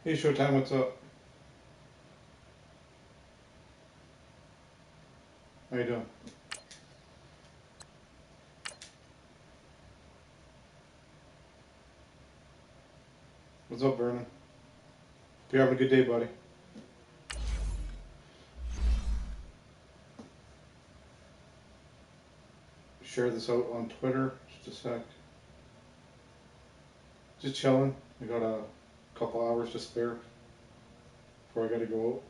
Hey, Showtime, what's up? How you doing? What's up, Vernon? Hope you're having a good day, buddy. Share this out on Twitter. Just a sec. Just chilling. I got a couple hours to spare before I gotta go out.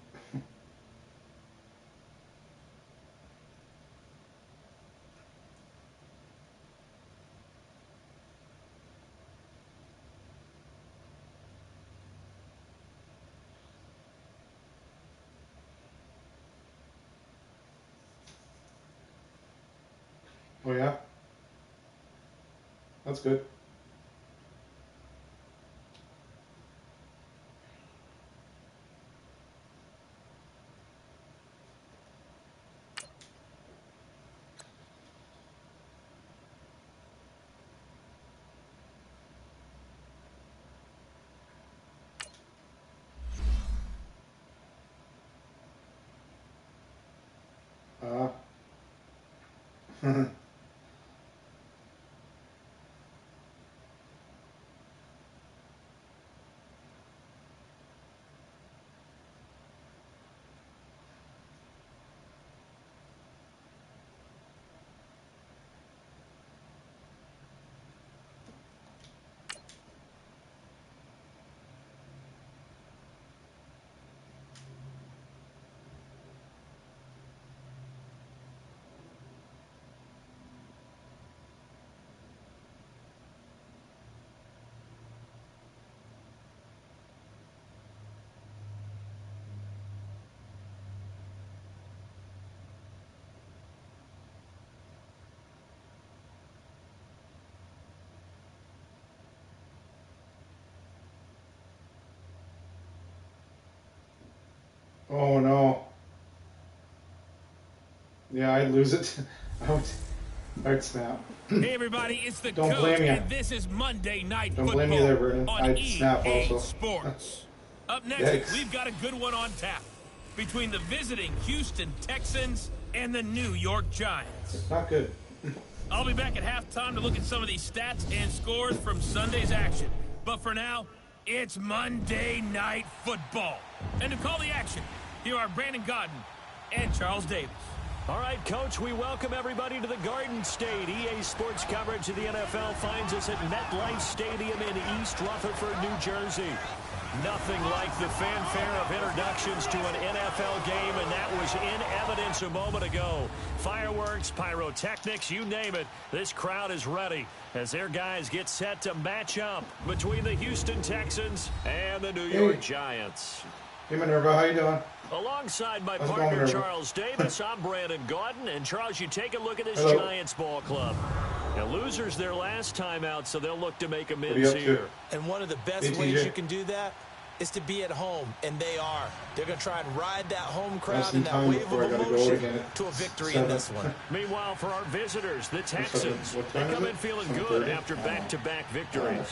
Oh yeah? That's good. Oh no. Yeah, I'd lose it. I'd snap. Hey everybody, it's the Don't coach, blame you. and this is Monday Night Don't Football blame you there, Vernon. on I'd EA snap also. Sports. Up next, Yikes. we've got a good one on tap between the visiting Houston Texans and the New York Giants. It's not good. I'll be back at halftime to look at some of these stats and scores from Sunday's action. But for now, it's Monday Night Football. And to call the action, here are Brandon Godden and Charles Davis. All right, Coach, we welcome everybody to the Garden State. EA Sports coverage of the NFL finds us at MetLife Stadium in East Rutherford, New Jersey. Nothing like the fanfare of introductions to an NFL game, and that was in evidence a moment ago. Fireworks, pyrotechnics, you name it. This crowd is ready as their guys get set to match up between the Houston Texans and the New York Giants. Hey, Minerva, how you doing? Alongside my How's it partner, going, Charles Davis, I'm Brandon Gaudin. And, Charles, you take a look at this Hello. Giants ball club. Now, losers their last time out, so they'll look to make What are amends you up here. to? And one of the best Hey, ways TJ. you can do that is to be at home, and they are. They're going to try and ride that home crowd Just in and that time wave before I of gotta go emotion again at to a victory 7. in this one. Meanwhile, for our visitors, the Texans, What they time is come it? in feeling 7:30? good after back-to-back victories.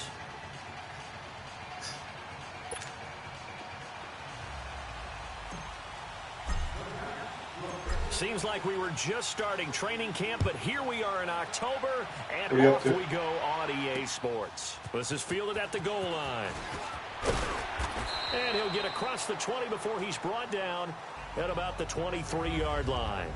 Seems like we were just starting training camp, but here we are in October, and off we go on EA Sports. This is fielded at the goal line. And he'll get across the 20 before he's brought down at about the 23-yard line.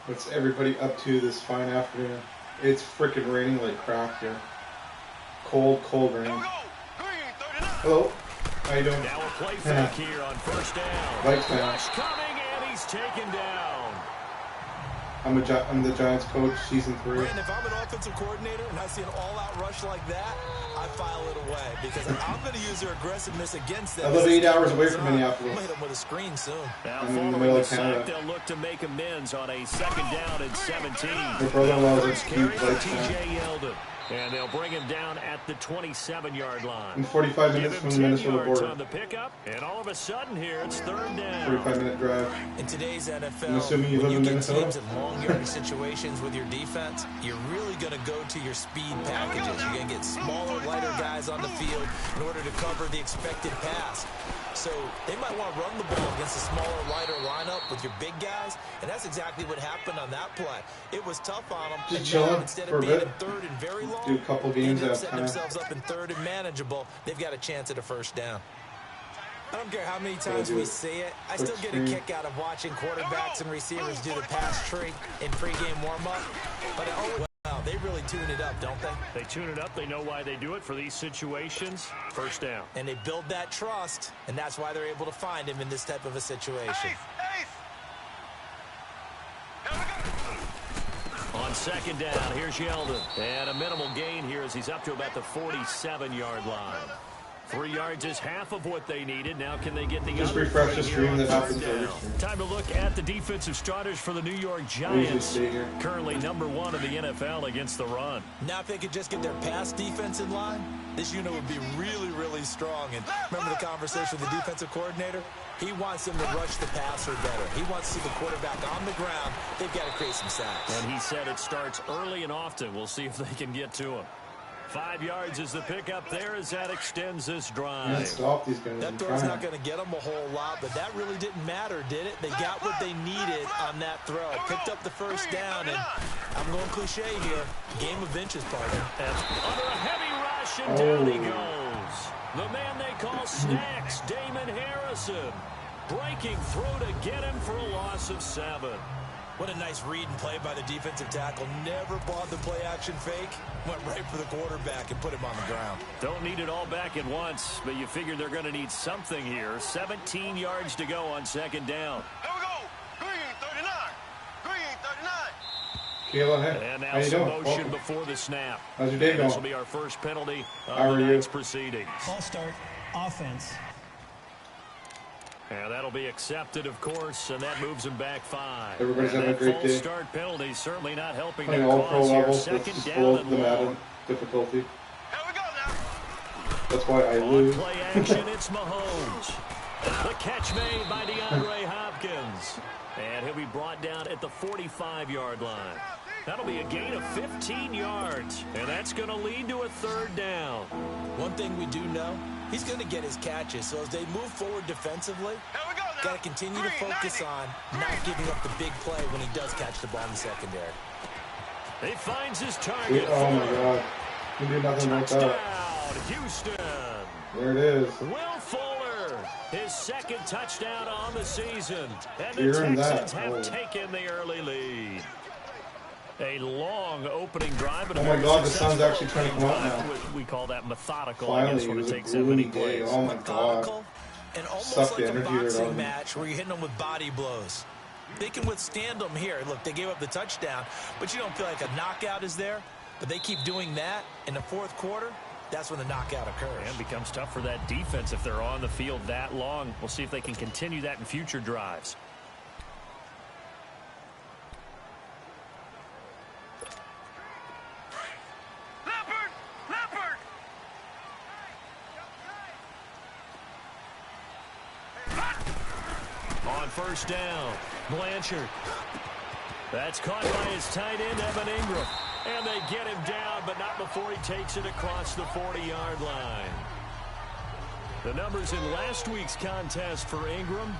What's everybody up to this fine afternoon? It's freaking raining like crap here. Cold rain. Hello. How you doing? Now a play fake here on first down. Lights down. Rush coming, and he's taken down. I'm the Giants coach, season 3. Brandon, if I'm an offensive coordinator and I see an all-out rush like that, I file it away because I'm going to use their aggressiveness against them. I live 8 hours away from Minneapolis. I'm going to hit them with a screen soon. Now, I'm in the following middle the of sack, Canada. they'll look to make amends on a second down and 17. My brother-in-law's a First carry huge for Lights TJ Yeldon. And they'll bring him down at the 27-yard line. And 45 minutes from the Minnesota border. On the pickup, and all of a sudden here, it's third down. 45-minute drive. In today's NFL, I'm assuming you live in Minnesota? teams in long yardage situations with your defense, you're really going to go to your speed packages. You're going to get smaller, lighter guys on the field in order to cover the expected pass. So they might want to run the ball against a smaller, lighter lineup with your big guys, and that's exactly what happened on that play. It was tough on them. Just chilling instead for of a being bit. in third and very long, Do a couple games they've at a set time. themselves up in third and manageable. They've got a chance at a first down. I don't care how many times we see it. I still get a kick out of watching quarterbacks and receivers do the pass tree in pregame warm-up. But they really tune it up, don't they? They tune it up. They know why they do it for these situations. First down. And they build that trust, and that's why they're able to find him in this type of a situation. On second down, here's Yeldon. And a minimal gain here as he's up to about the 47-yard line. 3 yards is half of what they needed. Now can they get the Just other refresh the 3 stream that yards happens every stream. Time to look at the defensive starters for the New York Giants. Currently #1 in the NFL against the run. Now if they could just get their pass defense in line, this unit would be really, really strong. And remember the conversation with the defensive coordinator? He wants them to rush the passer better. He wants to see the quarterback on the ground. They've got to create some sacks. And he said it starts early and often. We'll see if they can get to him. 5 yards is the pickup there as that extends this drive. Stop these guys. That throw's not going to get them a whole lot, but that really didn't matter, did it? They got what they needed on that throw. Picked up the first down, and I'm going cliche here. Game of inches, partner. Under a heavy rush, and down he goes. The man they call Snacks, Damon Harrison. Breaking through to get him for a loss of 7. What a nice read and play by the defensive tackle. Never bought the play-action fake. Went right for the quarterback and put him on the ground. Don't need it all back at once, but you figure they're going to need something here. 17 yards to go on second down. Here we go. Green 39. Green 39. Kayla, hey. And How now you some doing? motion before the snap. How's your day going? This will be our first penalty How of are the you? night's proceedings. Ball start, offense. And that'll be accepted, of course, and that moves them back 5. Everybody's having a great day. False start penalty certainly not helping Playing their all pro cause here. levels Second with down both and the long. Madden difficulty. Here we go now. That's why I On lose. play action, it's Mahomes. The catch made by DeAndre Hopkins. And he'll be brought down at the 45-yard line. That'll be a gain of 15 yards. And that's going to lead to a third down. One thing we do know, he's going to get his catches. So as they move forward defensively, Here we go now. got to continue to focus on not giving up the big play when he does catch the ball in the secondary. He finds his target. Oh my God. You do nothing like Touchdown, that. Houston. There it is. Will Fuller, his second touchdown on the season. And the You're in Texans that. have Oh. taken the early lead. A long opening drive. But Oh my God, the sun's actually trying to come out now. We call that methodical, I Finally, guess, when it it was a takes that many gloomy day. plays. Oh my God. Methodical and almost Suck like the a energy right out boxing of match where you're hitting them with body blows. They can withstand them here. Look, they gave up the touchdown, but you don't feel like a knockout is there. But they keep doing that in the fourth quarter. That's when the knockout occurs. And it becomes tough for that defense if they're on the field that long. We'll see if they can continue that in future drives. Leopard. On first down, Blanchard. That's caught by his tight end, Evan Ingram. And they get him down, but not before he takes it across the 40-yard line. The numbers in last week's contest for Ingram,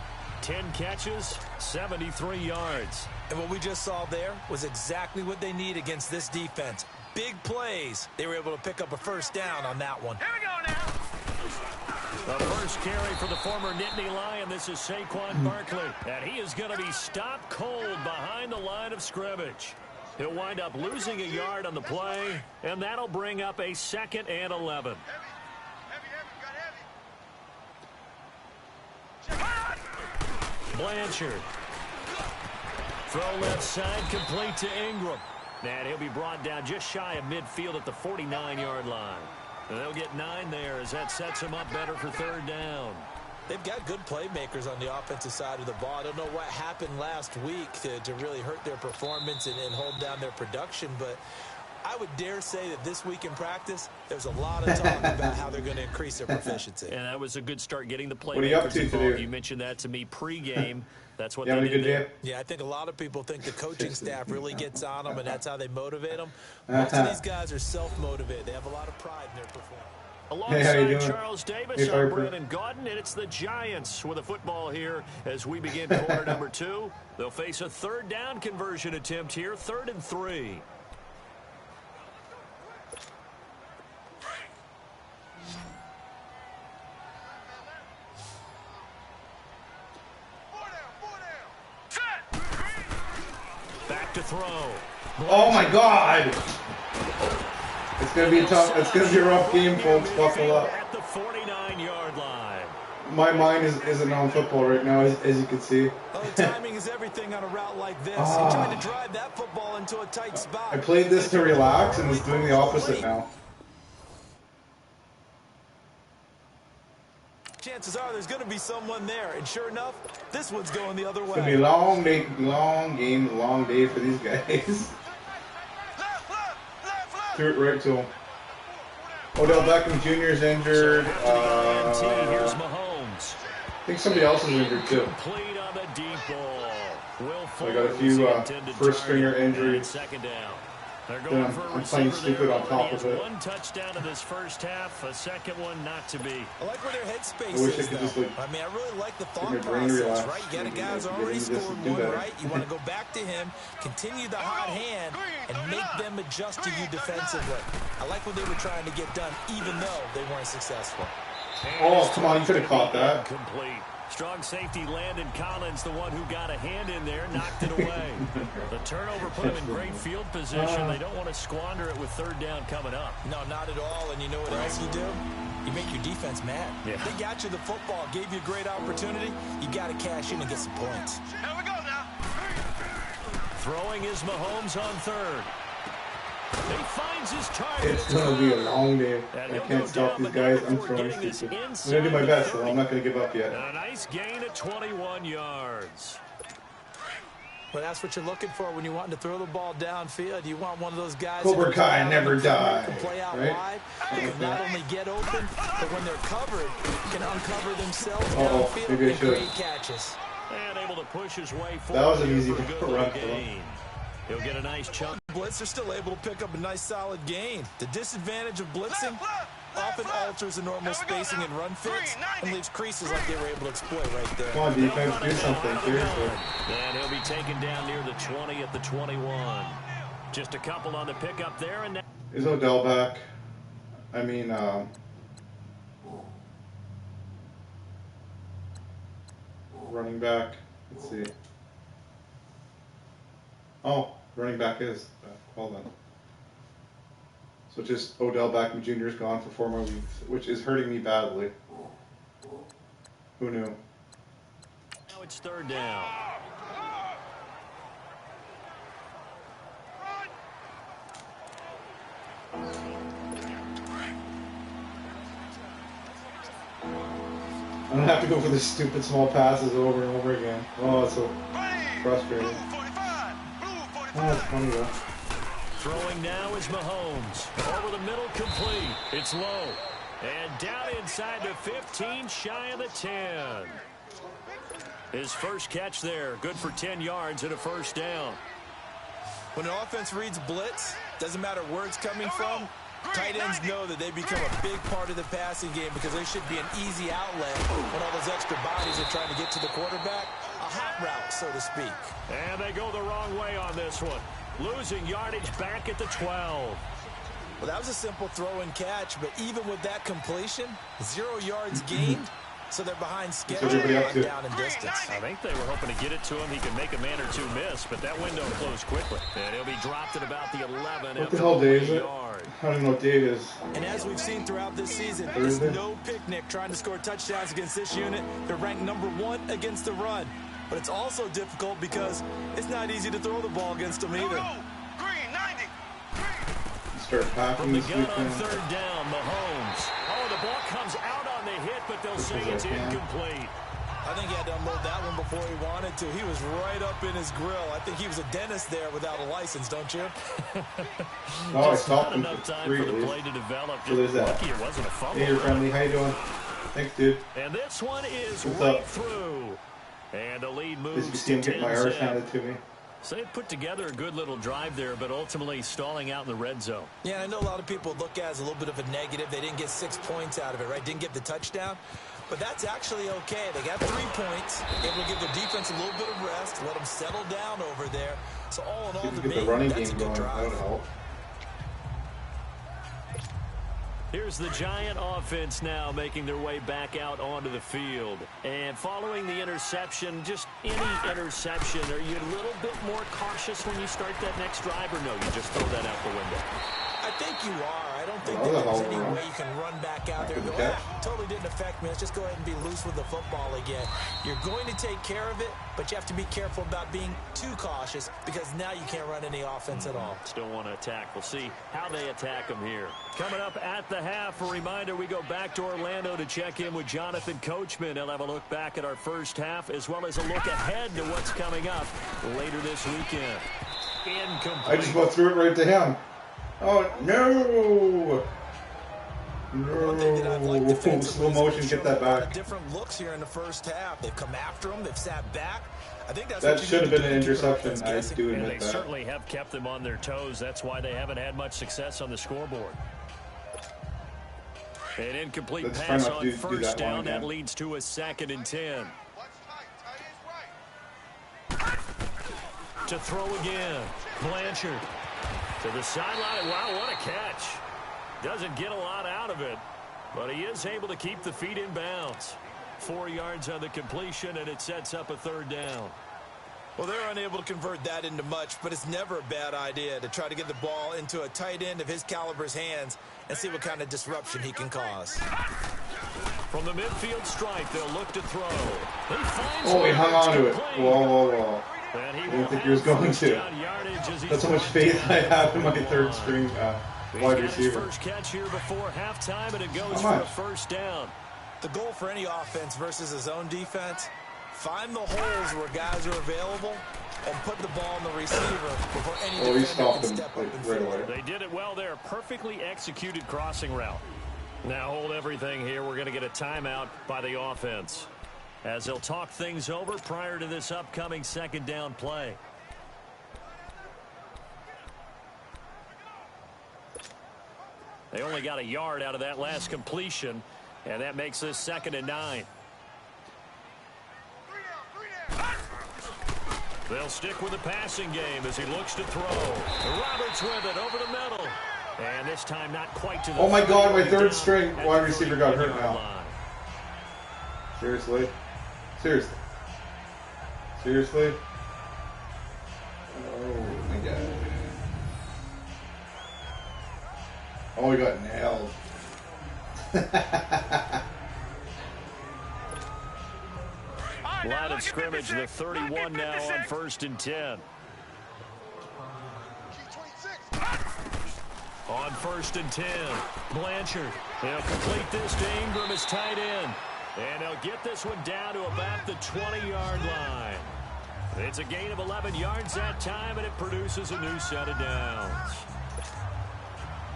10 catches, 73 yards. And what we just saw there was exactly what they need against this defense. Big plays. They were able to pick up a first down on that one. Here we go now. The first carry for the former Nittany Lion. This is Saquon Barkley. And he is going to be stopped cold behind the line of scrimmage. He'll wind up losing a yard on the play, and that'll bring up a 2nd and 11. Blanchard. Throw left side, complete to Ingram. And he'll be brought down just shy of midfield at the 49-yard line. And they'll get 9 there as that sets him up better for third down. They've got good playmakers on the offensive side of the ball. I don't know what happened last week to really hurt their performance and hold down their production, but I would dare say that this week in practice, there's a lot of talk about how they're going to increase their proficiency. And that was a good start getting the What are you up playmakers to involved. today? You mentioned that to me pregame. That's what You having they a did good there. day? Yeah, I think a lot of people think the coaching staff really gets on them, and that's how they motivate them. Most of these guys are self-motivated. They have a lot of pride in their performance. Alongside Hey, how you doing? Charles Davis, Hey, I'm Harper. Brandon Gaudin, and it's the Giants with a football here as we begin quarter number 2. They'll face a third down conversion attempt here, 3rd and 3. Back to throw. Oh my God! It's gonna be a tough. It's gonna be a rough game, folks. Buckle up. At the 49-yard line. My mind isn't on football right now, as you can see. Oh, timing is everything on a route like this. He tried to drive that football into a tight spot. I played this to relax, and it's doing the opposite now. Chances are there's going to be someone there, and sure enough, this one's going the other It's gonna be way. a long day, long game, long day for these guys. Threw it right to him. Odell Beckham Jr. is injured. Here's I Mahomes. think somebody else is injured too. Complete on the deep ball. Will So I got a Fuller few was the intended first stringer target, injuries. and second down. They're Then going I'm for a playing receiver stupid there. on top Already of has it. one touchdown in this first half, a second one not to be. I like where their headspace I wish I is, could though. just, like, I mean, I really like the thought my brain process, relax right? You got a and, guy who's like, already get into this scored and do one, better. right? You want to go back to him, continue the hot hand, and make them adjust to you defensively. I like what they were trying to get done, even though they weren't successful. Oh, come on, you could have caught that. Complete. Strong safety Landon Collins, the one who got a hand in there, knocked it away. The turnover put him in great field position. They don't want to squander it with third down coming up. No, not at all. And you know what else you do? You make your defense mad. Yeah. They got you the football, gave you a great opportunity. You got to cash in and get some points. Here we go now. Throwing is Mahomes on third. He finds his target. It's gonna be a long day. I can't stop these guys. I'm throwing stupid. I'm gonna do my best, though. I'm not gonna give up yet. And a nice gain at 21 yards. Well, that's what you're looking for when you're wanting to throw the ball downfield. You want one of those guys Cobra who can Kai play out never in the corner, die, can play out right? wide, who can not only get open, but when they're covered, can uncover themselves Uh-oh, downfield maybe I and should. great catches. And able to push his way forward. That was an easy for a good run little for him. gain. He'll get a nice chunk. Blitz are still able to pick up a nice solid gain. The disadvantage of blitzing often alters the normal spacing and run fits and leaves creases like they were able to exploit right there. Come on, defense, do something. Seriously. And he'll be taken down near the 20 at the 21. Just a couple on the pickup there. And Is Odell back? I mean, running back. Let's see. Oh, running back is back. Well then. So just Odell Beckham Jr. is gone for 4 more weeks, which is hurting me badly. Who knew? now it's third down. I don't have to go for the stupid small passes over and over again. Oh, it's so frustrating. Oh, that's funny though. Throwing now is Mahomes. Over the middle, complete. It's low. And down inside the 15, shy of the 10. His first catch there, good for 10 yards and a first down. When an offense reads blitz, doesn't matter where it's coming from, tight ends know that they become a big part of the passing game because there should be an easy outlet when all those extra bodies are trying to get to the quarterback. A hot route, so to speak. And they go the wrong way on this one. Losing yardage back at the 12. Well, that was a simple throw and catch, but even with that completion, 0 yards gained, so they're behind schedule and down in distance. I think they were hoping to get it to him. He could make a man or two miss, but that window closed quickly. And he'll be dropped at about the 11. What the hell day is it? I don't know what day it is. And as we've seen throughout this season, Thursday? it's no picnic trying to score touchdowns against this unit. They're ranked #1 against the run. But it's also difficult because it's not easy to throw the ball against them either. Start packing From the this gun on weekend. third down, Mahomes. Oh, the ball comes out on the hit, but they'll say it's incomplete. I think he had to unload that one before he wanted to. He was right up in his grill. I think he was a dentist there without a license, don't you? Oh, I stopped him enough for time 3 for at the least. play to develop. So there's that. Lucky it wasn't a fumble. Hey, you're friendly. How you doing? Thanks, dude. And this one is What's right up? through. And the lead As moves you see him to get my 10-zip. arse handed to me. So they put together a good little drive there, but ultimately stalling out in the red zone. Yeah, I know a lot of people look at it as a little bit of a negative. They didn't get 6 points out of it, right? Didn't get the touchdown. But that's actually okay. They got 3 points. Able to give their defense a little bit of rest. Let them settle down over there. So all in all, to Get me, the running that's a game good going. That would drive. help. Here's the Giant offense now making their way back out onto the field. And following the interception, just any interception, are you a little bit more cautious when you start that next drive, or no, you just throw that out the window? I think you are. I don't think that there's any way you can run back out there and go, totally didn't affect me. Let's just go ahead and be loose with the football again. You're going to take care of it, but you have to be careful about being too cautious because now you can't run any offense at all. Still want to attack. We'll see how they attack them here. Coming up at the half, a reminder, we go back to Orlando to check in with Jonathan Coachman. He'll have a look back at our first half as well as a look ahead to what's coming up later this weekend. Incomplete. I just went through it right to him. Oh, no! One thing that I've liked defensively Slow motion, get that back. Different looks here in the first half. They've come after him. They've sat back. I think that's That what you should have need been to an do to keep interception. offense I guessing. do And admit they that. certainly have kept them on their toes. That's why they haven't had much success on the scoreboard. An incomplete Let's try pass not on to do first that one down. That again. leads to a 2nd and 10. To throw again. Blanchard to the sideline. Wow, what a catch. Doesn't get a lot out of it, but he is able to keep the feet in bounds. 4 yards on the completion, and it sets up a 3rd down. Well, they're unable to convert that into much, but it's never a bad idea to try to get the ball into a tight end of his caliber's hands and see what kind of disruption he can cause. From the midfield stripe, they'll look to throw. He finds Oh, he hung on to it. complete. Whoa. And he I didn't will think he was have going first to. down yardage as he That's how much throws faith I have in my down the third line. string He's wide got his receiver. first catch here before halftime, and it goes How for a much? 1st down. The goal for any offense versus a zone defense, find the holes where guys are available and put the ball in the receiver before any Oh, he defender stopped can him step up like, and right field away. it. They did it well there. Perfectly executed crossing route. Now hold everything here. We're going to get a timeout by the offense as they'll talk things over prior to this upcoming 2nd down play. They only got a yard out of that last completion, and that makes this 2nd and 9. They'll stick with the passing game as he looks to throw. Roberts with it over the middle. And this time not quite to the Oh my God, my 30-yard third down string at wide the receiver got hurt 31-yard now. line. Seriously? Seriously? Oh my God. Oh, he got nailed. Line of scrimmage, the 31 now on 1st and 10. On 1st and 10, Blanchard. They'll complete this to Ingram as tight end. And they'll get this one down to about the 20-yard line. It's a gain of 11 yards that time, and it produces a new set of downs.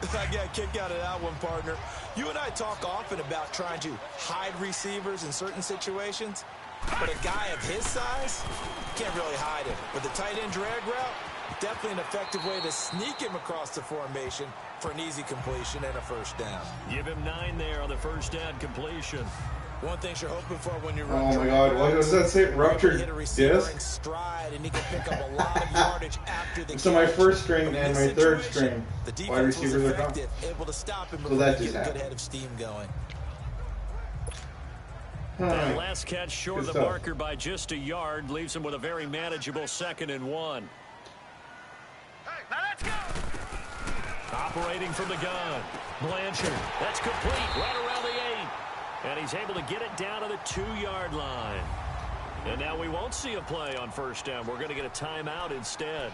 I got a kick out of that one, partner. You and I talk often about trying to hide receivers in certain situations, but a guy of his size, you can't really hide him. With the tight end drag route, definitely an effective way to sneak him across the formation for an easy completion and a 1st down. Give him 9 there on the 1st down completion. One thing you're hoping for when you Oh run. my God, what does that say? Ruptured hit a receiver in disc? stride, and he can pick up a lot of yardage after the So my catch. 1st string But in and this my 3rd situation, string the wide defense was receivers are gone. effective, able to stop him So before that he just get a good happened. head of steam going. That last catch short of Good the stuff. marker by just a yard leaves him with a very manageable 2nd and 1. Now let's go. Operating from the gun. Blanchard. That's complete right around the 8. And he's able to get it down to the 2-yard line. And now we won't see a play on 1st down. We're going to get a timeout instead.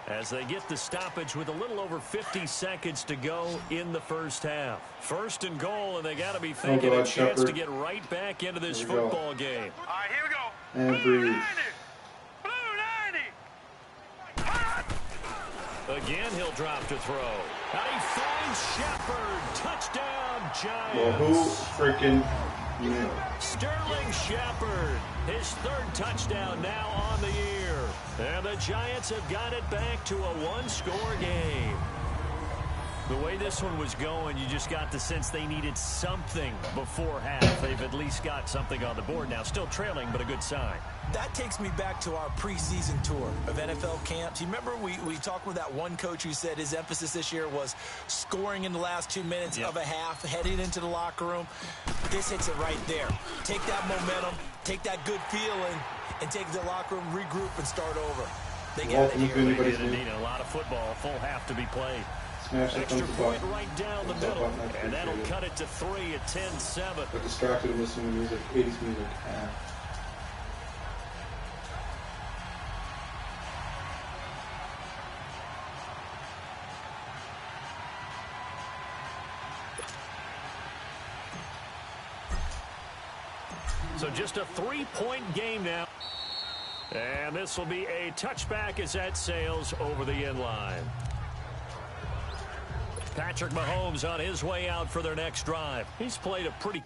as they get the stoppage with a little over 50 seconds to go in the first half. First and goal, and they got to be thinking a chance to get right back into this football game. All right, here we go. And breathe. Blue 90. Again, he'll drop to throw. And he finds Shepard. Touchdown, Giants. Well, who freaking knew? Sterling Shepard, his third touchdown now on the year. And the Giants have got it back to a one-score game. The way this one was going, you just got the sense they needed something before half. They've at least got something on the board now. Still trailing, but a good sign. That takes me back to our preseason tour of NFL camps. You remember we talked with that one coach who said his emphasis this year was scoring in the last 2 minutes of a half, heading into the locker room. This hits it right there. Take that momentum, take that good feeling, and take the locker room, regroup, and start over. They got it here. They need a lot of football, a full half to be played. Smash Extra point right down the middle, and that'll cut it to 3 at 10-7. Got distracted and listening to music, 80s music. So just a 3-point game now. And this will be a touchback as that sails over the end line. Patrick Mahomes on his way out for their next drive. He's played a pretty...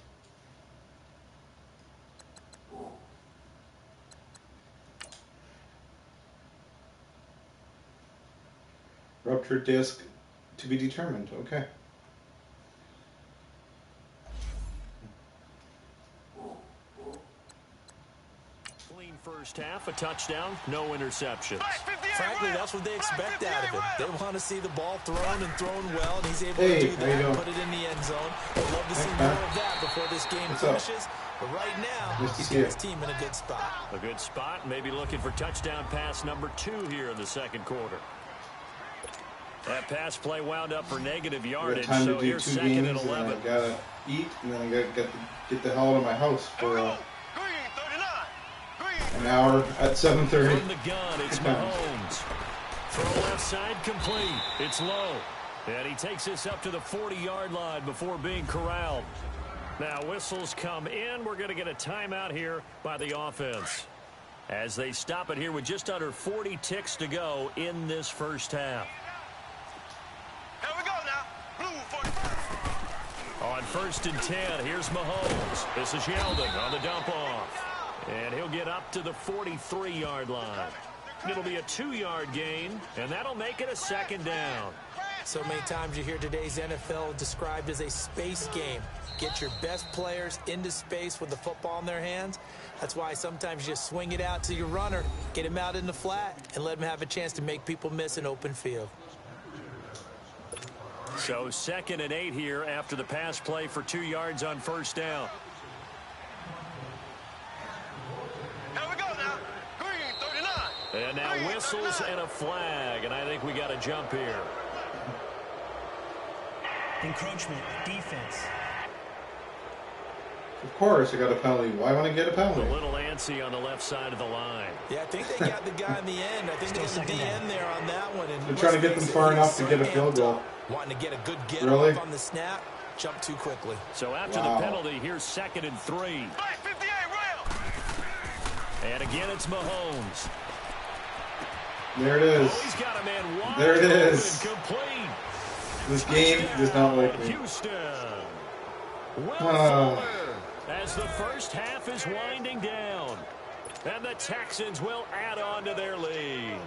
Ruptured disc to be determined. Okay. Clean first half, a touchdown, no interceptions. Frankly, that's what they expect out of him. They want to see the ball thrown and thrown well, and he's able to do that and put it in the end zone. They'd love to see more of that before this game finishes. But right now, he's got his team in a good spot. A good spot, maybe looking for touchdown pass number 2 here in the second quarter. That pass play wound up for negative yardage, so here's second and 11. I gotta eat, and then I gotta get the hell out of my house for an hour at 7:30. From the gun, it's Mahomes. Throw left side complete. It's low. And he takes this up to the 40-yard line before being corralled. Now whistles come in. We're going to get a timeout here by the offense, as they stop it here with just under 40 ticks to go in this first half. Here we go now. Blue 41. On 1st and 10, here's Mahomes. This is Yeldon on the dump off. And he'll get up to the 43-yard line. It'll be a 2-yard gain, and that'll make it a second down. So many times you hear today's NFL described as a space game. Get your best players into space with the football in their hands. That's why sometimes you just swing it out to your runner, get him out in the flat, and let him have a chance to make people miss an open field. So 2nd and 8 here after the pass play for 2 yards on 1st down. Here we go now. Green 39. And now whistles and a flag, and I think we got a jump here. Encroachment, defense. Of course, I got a penalty. Why want to get a penalty? A little antsy on the left side of the line. Yeah, I think they got the guy in the end. I think they got the DN there on that one. And they're trying to get them far enough to get a field goal. Wanting to get a good get off on the snap, jump too quickly. So after the penalty, here's 2nd and 3. 58 rail. And again, it's Mahomes. There it is. Oh, he's got a man wide. There it is. Complete. This game does not like me. Houston. Will Fuller, as the first half is winding down. And the Texans will add on to their lead.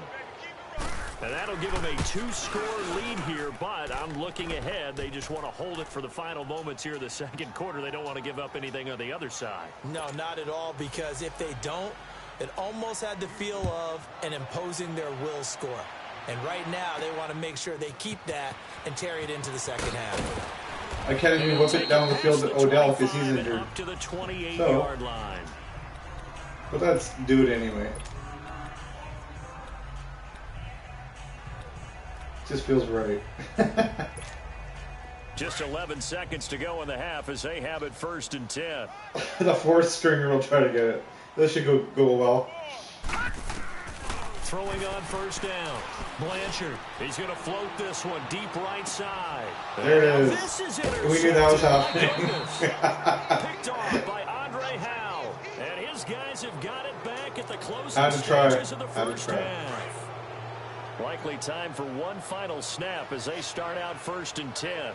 And that'll give them a 2-score lead here, but I'm looking ahead. They just want to hold it for the final moments here in the second quarter. They don't want to give up anything on the other side. No, not at all, because if they don't, it almost had the feel of an imposing their will score. And right now, they want to make sure they keep that and carry it into the second half. I can't even whip it down the field to Odell because he's injured. Up to the 28-yard line. But let's do it anyway. Just feels right. Just 11 seconds to go in the half as they have it 1st and 10. The 4th stringer will try to get it. This should go well. Throwing on 1st down. Blanchard, he's going to float this one deep right side. There it is. This is We knew that was happening. Picked off by Andre Howe. And his guys have got it back at the closing Had to try. stages of the Had to first try. half. Likely time for one final snap as they start out 1st and 10.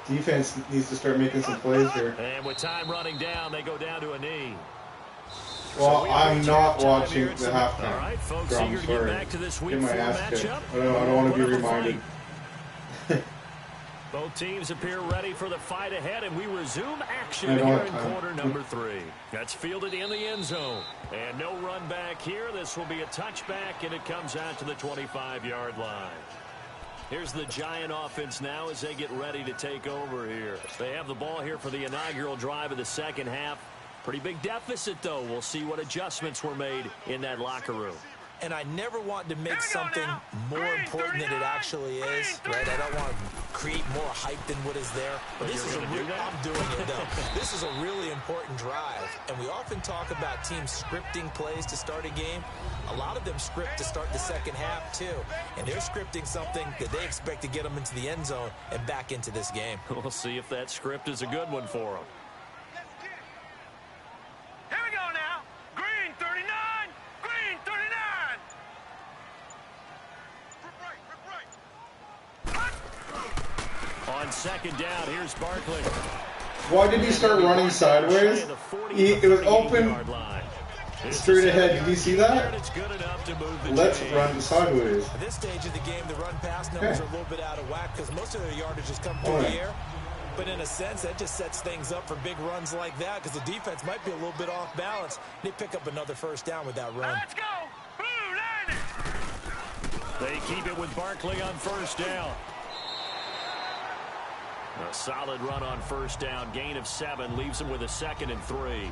Defense needs to start making some plays here. And with time running down, they go down to a knee. Well, I'm not watching the halftime. All right, folks, I'm eager to sorry. get back to this Get week my 4 ass kicked. matchup. I don't want to be Put up a reminded. fight. Both teams appear ready for the fight ahead, and we resume action I here don't in have time. quarter number 3. That's fielded in the end zone. And no run back here. This will be a touchback, and it comes out to the 25-yard line. Here's the Giant offense now as they get ready to take over here. They have the ball here for the inaugural drive of the second half. Pretty big deficit, though. We'll see what adjustments were made in that locker room. And I never want to make something more important than it actually is, right? I don't want to create more hype than what is there. But this is I'm doing it, though. This is a really important drive. And we often talk about teams scripting plays to start a game. A lot of them script to start the second half, too. And they're scripting something that they expect to get them into the end zone and back into this game. We'll see if that script is a good one for them. Here we go now. Green 39. Green 39. On second down, here's Barkley. Why did he start running sideways? It was open straight ahead. Did you see that? Let's run sideways. At this stage of the game, the run-pass numbers are a little bit out of whack because most of their yardage has come through the air. But in a sense, that just sets things up for big runs like that because the defense might be a little bit off balance. They pick up another first down with that run. Let's go. Blue landed. They keep it with Barkley on first down. A solid run on first down. Gain of 7 leaves them with a 2nd and 3.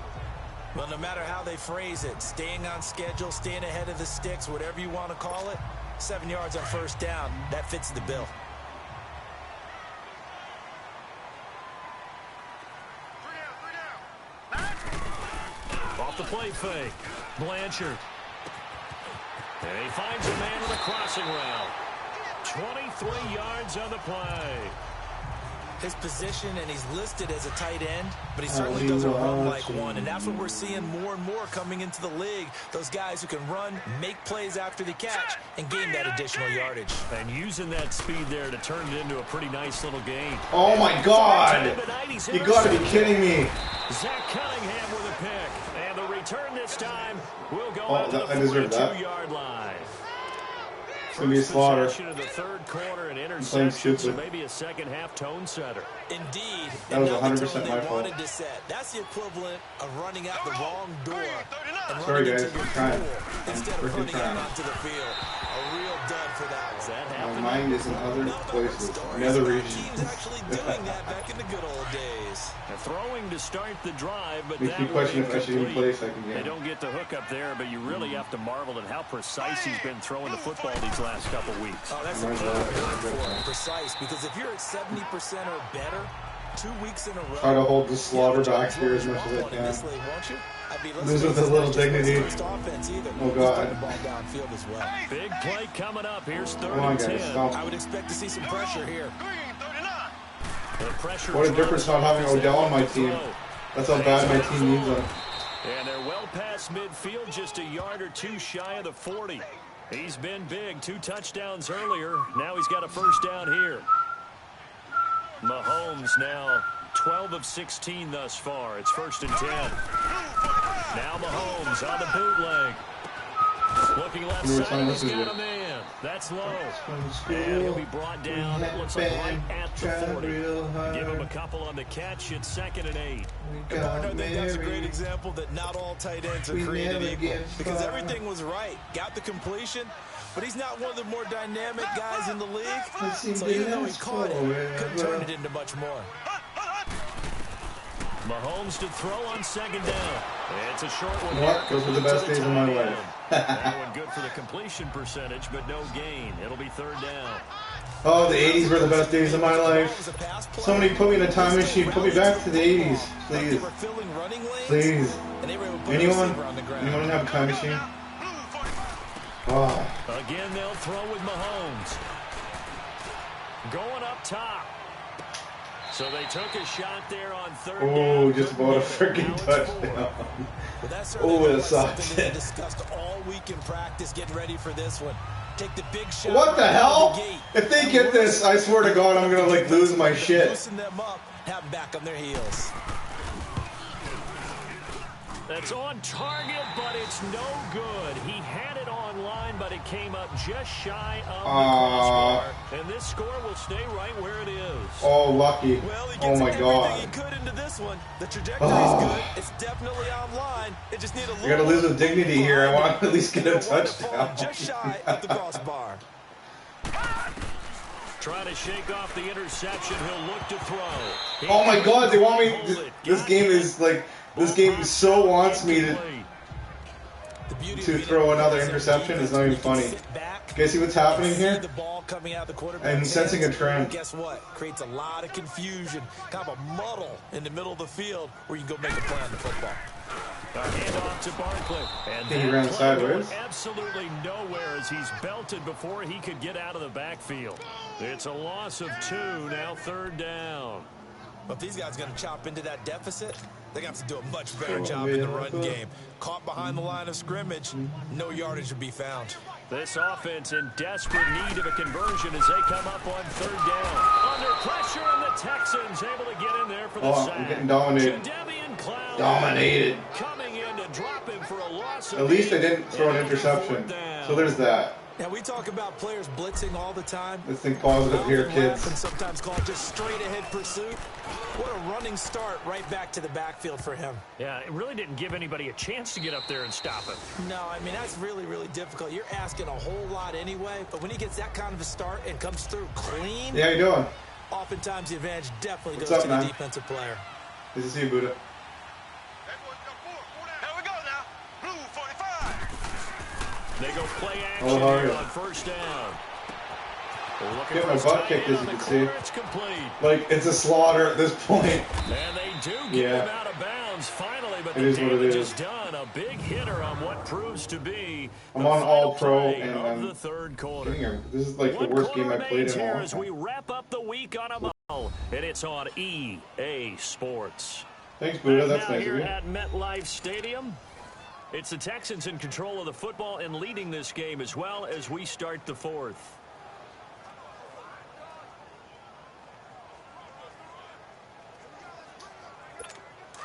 Well, no matter how they phrase it, staying on schedule, staying ahead of the sticks, whatever you want to call it, 7 yards on first down, that fits the bill. Off the play fake. Blanchard. And he finds a man with a crossing route. 23 yards on the play. His position, and he's listed as a tight end, but he certainly doesn't run like one, and that's what we're seeing more and more coming into the league. Those guys who can run, make plays after the catch, and gain that additional yardage. And using that speed there to turn it into a pretty nice little gain. Oh my God! You gotta be kidding me! Zach Cunningham with a pick, and the return this time will go out to the 42-yard line. It's gonna be a slaughter. Of the third quarter and interception, so maybe a second half tone setter. Indeed, that was 100% they my fault. wanted to set. That's the equivalent of running out the wrong door and Sorry running guys, into your I'm trying. pool I'm instead of freaking running trying. out onto the field. A real dud for that one. My mind is in other places, in other regions. Teams actually doing that back in the good old days. Throwing to start the drive, but Makes that me question will if be I should even play complete. second They game. don't get the hook up there, but you really have to marvel at how precise he's been throwing the football these last couple weeks. Oh, that's a good word for it. Precise, because if you're at 70% or better 2 weeks in a row, Try to hold the slaughter back here as much as I can. Lose with a little dignity. Oh God. Big play coming up. Here's 3rd Come on, and guys, 10. stop. I would expect to see some pressure here. The pressure What a difference not having Odell on my team. That's how bad my team needs him. And they're well past midfield, just a yard or 2 shy of the 40. He's been big, 2 touchdowns earlier. Now he's got a first down here. Mahomes now 12 of 16 thus far. It's 1st and 10. Now Mahomes on the bootleg. Looking left side, he's got a man. That's low. And he'll be brought down, it looks like right at the 40. Give him a couple on the catch. It's 2nd and 8. I think that's a great example that not all tight ends are created equal. Because everything was right. Got the completion, but he's not one of the more dynamic guys in the league. So even though he caught it, couldn't turn it into much more. Mahomes to throw on 2nd down. It's a short one. What? Those were the best days of my life. That one good for the completion percentage, but no gain. It'll be 3rd down. Oh, the 80s were the best days of my life. Somebody put me in a time machine. Put me back to the 80s, please. Please. Anyone? Anyone have a time machine? Oh. Again, they'll throw with Mahomes. Going up top. So they took a shot there on third down. Oh, just about a freaking touchdown. Well, that's Oh, that something sucks. they discussed all week in practice, getting ready for this one. Take the big shot. What the right hell? out of the gate. If they get this, I swear to God, I'm gonna like lose my shit. Loosen them up, have them back on their heels. That's on target, but it's no good. He had it on line, but it came up just shy of the crossbar. And this score will stay right where it is. Oh, lucky. Well, he Oh gets my everything God. he could into this one. The trajectory is good. It's definitely online. It just need a little. I gotta lose with dignity here. I want to at least get a They'll want to fall touchdown. just shy of the crossbar. Trying to shake off the interception. He'll look to throw. Oh my God, they want me. This game is like. This game so wants me to throw another interception. It's not even funny. You guys see what's happening here? I'm sensing a trend. Guess what? Creates a lot of confusion, kind of a muddle in the middle of the field where you can go make a play on the football. Handoff to Barkley. And He ran sideways. Absolutely nowhere as he's belted before he could get out of the backfield. It's a loss of 2, now third down. But if these guys are going to chop into that deficit, they're going to have to do a much better job in the run game. Caught behind the line of scrimmage, no yardage to be found. This offense in desperate need of a conversion as they come up on third down. Under pressure, and the Texans able to get in there for the sack. I'm getting dominated. Dominated. Coming in to drop him for a loss. At least I didn't throw an interception. So there's that. Now, we talk about players blitzing all the time. Let's think positive here, kids. And sometimes call just straight-ahead pursuit. What a running start right back to the backfield for him. Yeah, it really didn't give anybody a chance to get up there and stop it. No, I mean, that's really, really difficult. You're asking a whole lot anyway, but when he gets that kind of a start and comes through clean, Yeah, how you doing? oftentimes the advantage definitely What's goes up, to man? the defensive player. Good to see you, Buddha. Here we go now. Blue 45. They go play action Oh, how are here you? on first down. Get my butt kicked, as you can see. It's complete. Like, it's a slaughter at this point. And they do get him out of bounds finally, but It the is what it damage is. is done. A big hitter on what proves to be I'm the on final All-Pro, play and of I'm the third quarter. This is like the One worst quarter game I've played remains in a here long as we time. wrap up the week on a ball, and it's on EA Sports. Thanks, Buddha. That's Now nice here of you. at MetLife Stadium, it's the Texans in control of the football and leading this game as well as we start the fourth.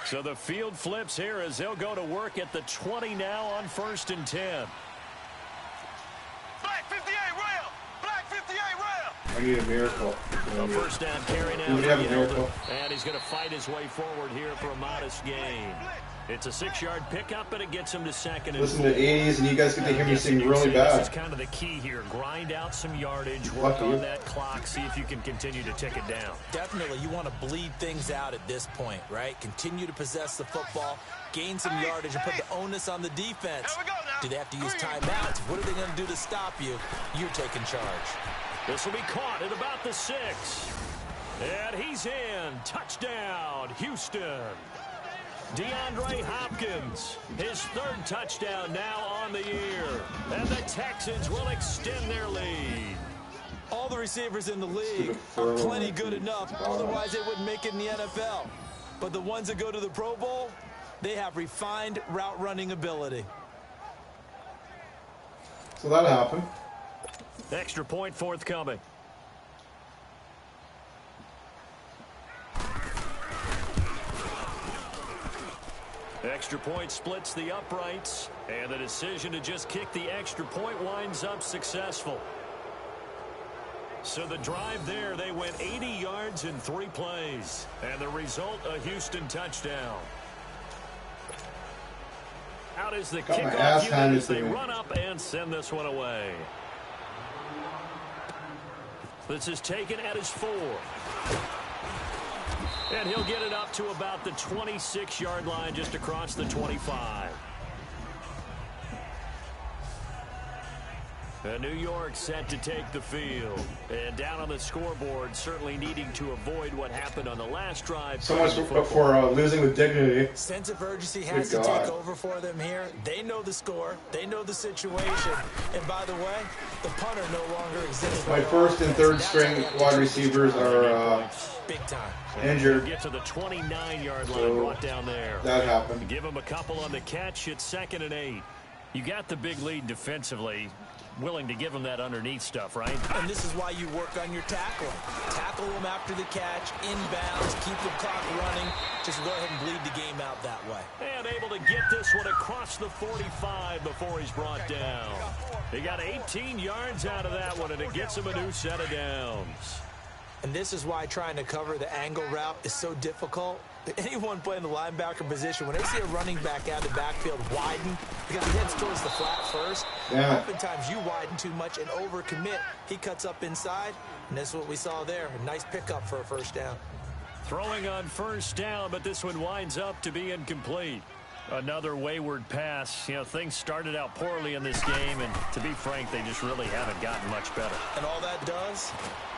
So the field flips here as they'll go to work at the 20 now on 1st and 10. Black 58 rail. Black 58 rail. I need a miracle. A first down carry now. Do we have a for miracle? Yeldon. And he's going to fight his way forward here for a modest gain. It's a 6-yard pickup, and it gets him to second and Listen to 80s, and you guys get to hear me sing really This bad. is kind of the key here. Grind out some yardage, work Lucky you. on that clock, see if you can continue to tick it down. Definitely, you want to bleed things out at this point, right? Continue to possess the football, gain some yardage, and put the onus on the defense. Here we go now. Do they have to use timeouts? What are they going to do to stop you? You're taking charge. This will be caught at about the 6. And he's in. Touchdown, Houston. DeAndre Hopkins, his 3rd touchdown now on the year. And the Texans will extend their lead. All the receivers in the league are plenty good enough. Otherwise, they wouldn't make it in the NFL. But the ones that go to the Pro Bowl, they have refined route running ability. So that happened. Extra point forthcoming. Extra point splits the uprights, and the decision to just kick the extra point winds up successful. So the drive there, they went 80 yards in 3 plays, and the result, a Houston touchdown. Out is the Got my kickoff ass unit handed as to they me. run up and send this one away. This is taken at his 4. And he'll get it up to about the 26-yard line, just across the 25. New York set to take the field. And down on the scoreboard, certainly needing to avoid what happened on the last drive. So much for losing with dignity. Sense of urgency has to take over for them here. They know the score. They know the situation. And by the way, the punter no longer exists. My first and third string wide receivers are big time injured. Get to the 29-yard line, brought down there. That happened. Give them a couple on the catch. It's 2nd and 8. You got the big lead defensively. Willing to give them that underneath stuff, right? And this is why you work on your tackling. Tackle them after the catch, inbounds, keep the clock running. Just go ahead and bleed the game out that way. And able to get this one across the 45 before he's brought down. He got 18 yards out of that one, and it gets him a new set of downs. And this is why trying to cover the angle route is so difficult. Anyone playing the linebacker position, when they see a running back out of the backfield widen, because he heads towards the flat first, oftentimes you widen too much and overcommit. He cuts up inside, and that's what we saw there. A nice pickup for a first down. Throwing on first down, but this one winds up to be incomplete. Another wayward pass. You know, things started out poorly in this game, and to be frank, they just really haven't gotten much better. And all that does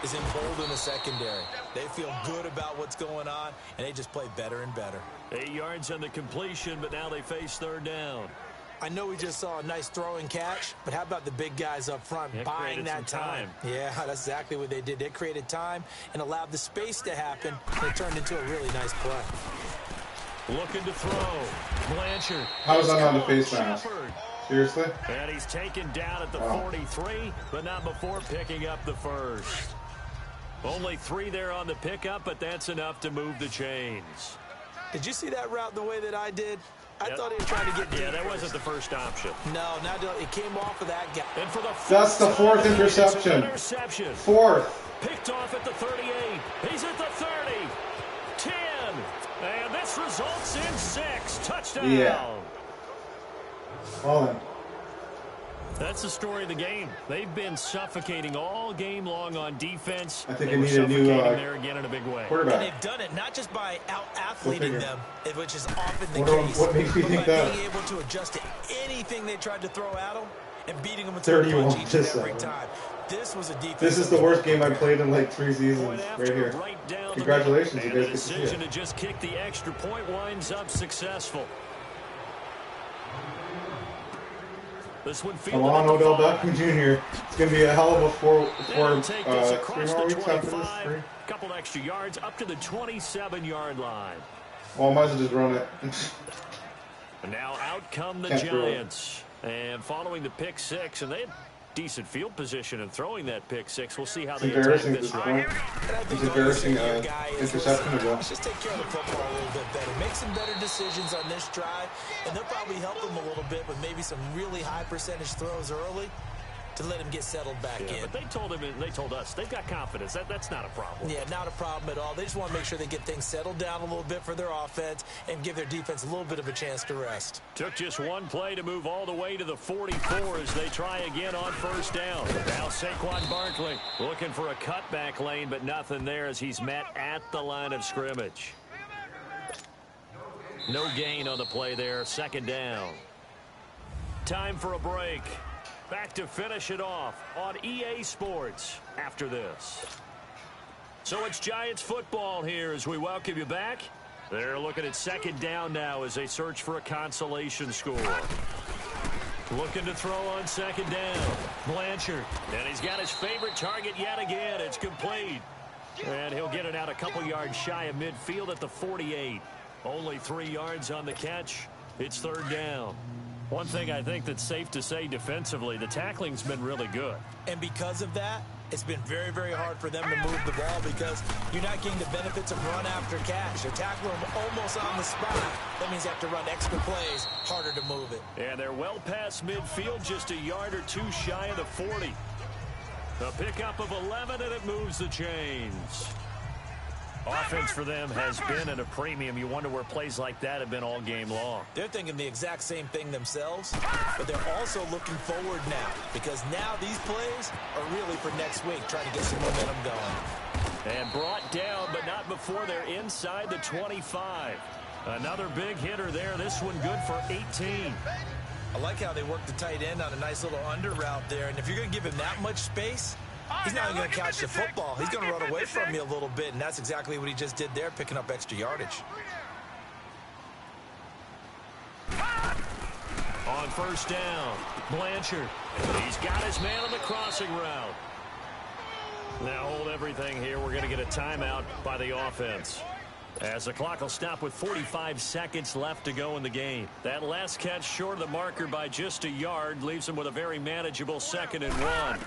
is embolden the secondary. They feel good about what's going on, and they just play better and better. 8 yards on the completion, but now they face 3rd down. I know we just saw a nice throw and catch, but how about the big guys up front buying that time? Yeah, that's exactly what they did. They created time and allowed the space to happen, and it turned into a really nice play. Looking to throw. Blanchard. How was that on the face mask? Seriously? And he's taken down at the 43, but not before picking up the first. Only 3 there on the pickup, but that's enough to move the chains. Did you see that route the way that I did? I thought he was trying to get deep. Yeah, that wasn't the first option. No, it came off of that guy. And for the that's the 4th interception. 4th. Picked off at the 38. He's at the 30. 10. And this results in 6. Touchdown. Yeah. Well then. That's the story of the game. They've been suffocating all game long on defense. I think they need a new there again in a big way. Quarterback. And they've done it not just by out-athleting them, which is often the case, what makes me think but by that? being able to adjust to anything they tried to throw at them and beating them into the punch each and every time. This was a defense. This is the worst game I've played in like 3 seasons. Right here. Congratulations, you guys. The decision to just kick the extra point winds up successful. This one come on, Odell Beckham Jr. It's going to be a hell of a 3 more weeks after this. 3. Couple extra yards up to the 27-yard line. Well, I might as well just run it. And now out come the Giants. And following the pick 6, and they had decent field position in throwing that pick 6. We'll see how they attack this one. It's embarrassing interception as well. Let's just take care of the football a little bit better. Make some better decisions on this drive, and they'll probably help them a little bit with maybe some really high percentage throws early to let him get settled back in. But they told him, and they told us, they've got confidence. That's not a problem. Yeah, not a problem at all. They just want to make sure they get things settled down a little bit for their offense and give their defense a little bit of a chance to rest. Took just one play to move all the way to the 44 as they try again on first down. Now Saquon Barkley looking for a cutback lane, but nothing there as he's met at the line of scrimmage. No gain on the play there. 2nd down. Time for a break. Back to finish it off on EA Sports after this. So it's Giants football here as we welcome you back. They're looking at 2nd down now as they search for a consolation score. Looking to throw on 2nd down. Blanchard. And he's got his favorite target yet again. It's complete. And he'll get it out a couple yards shy of midfield at the 48. Only 3 yards on the catch. It's 3rd down. One thing I think that's safe to say defensively, the tackling's been really good. And because of that, it's been very, very hard for them to move the ball because you're not getting the benefits of run after catch. They're tackling them almost on the spot. That means you have to run extra plays, harder to move it. And they're well past midfield, just a yard or 2 shy of the 40. A pickup of 11, and it moves the chains. Offense for them has been at a premium. You wonder where plays like that have been all game long. They're thinking the exact same thing themselves, but they're also looking forward now because now these plays are really for next week, trying to get some momentum going. And brought down, but not before they're inside the 25. Another big hitter there. This one good for 18. I like how they work the tight end on a nice little under route there. And if you're going to give him that much space, he's not going to catch the football. He's going to run away from you a little bit, and that's exactly what he just did there, picking up extra yardage. On first down, Blanchard. He's got his man on the crossing route. Now hold everything here. We're going to get a timeout by the offense, as the clock will stop with 45 seconds left to go in the game. That last catch short of the marker by just a yard leaves him with a very manageable 2nd and 1.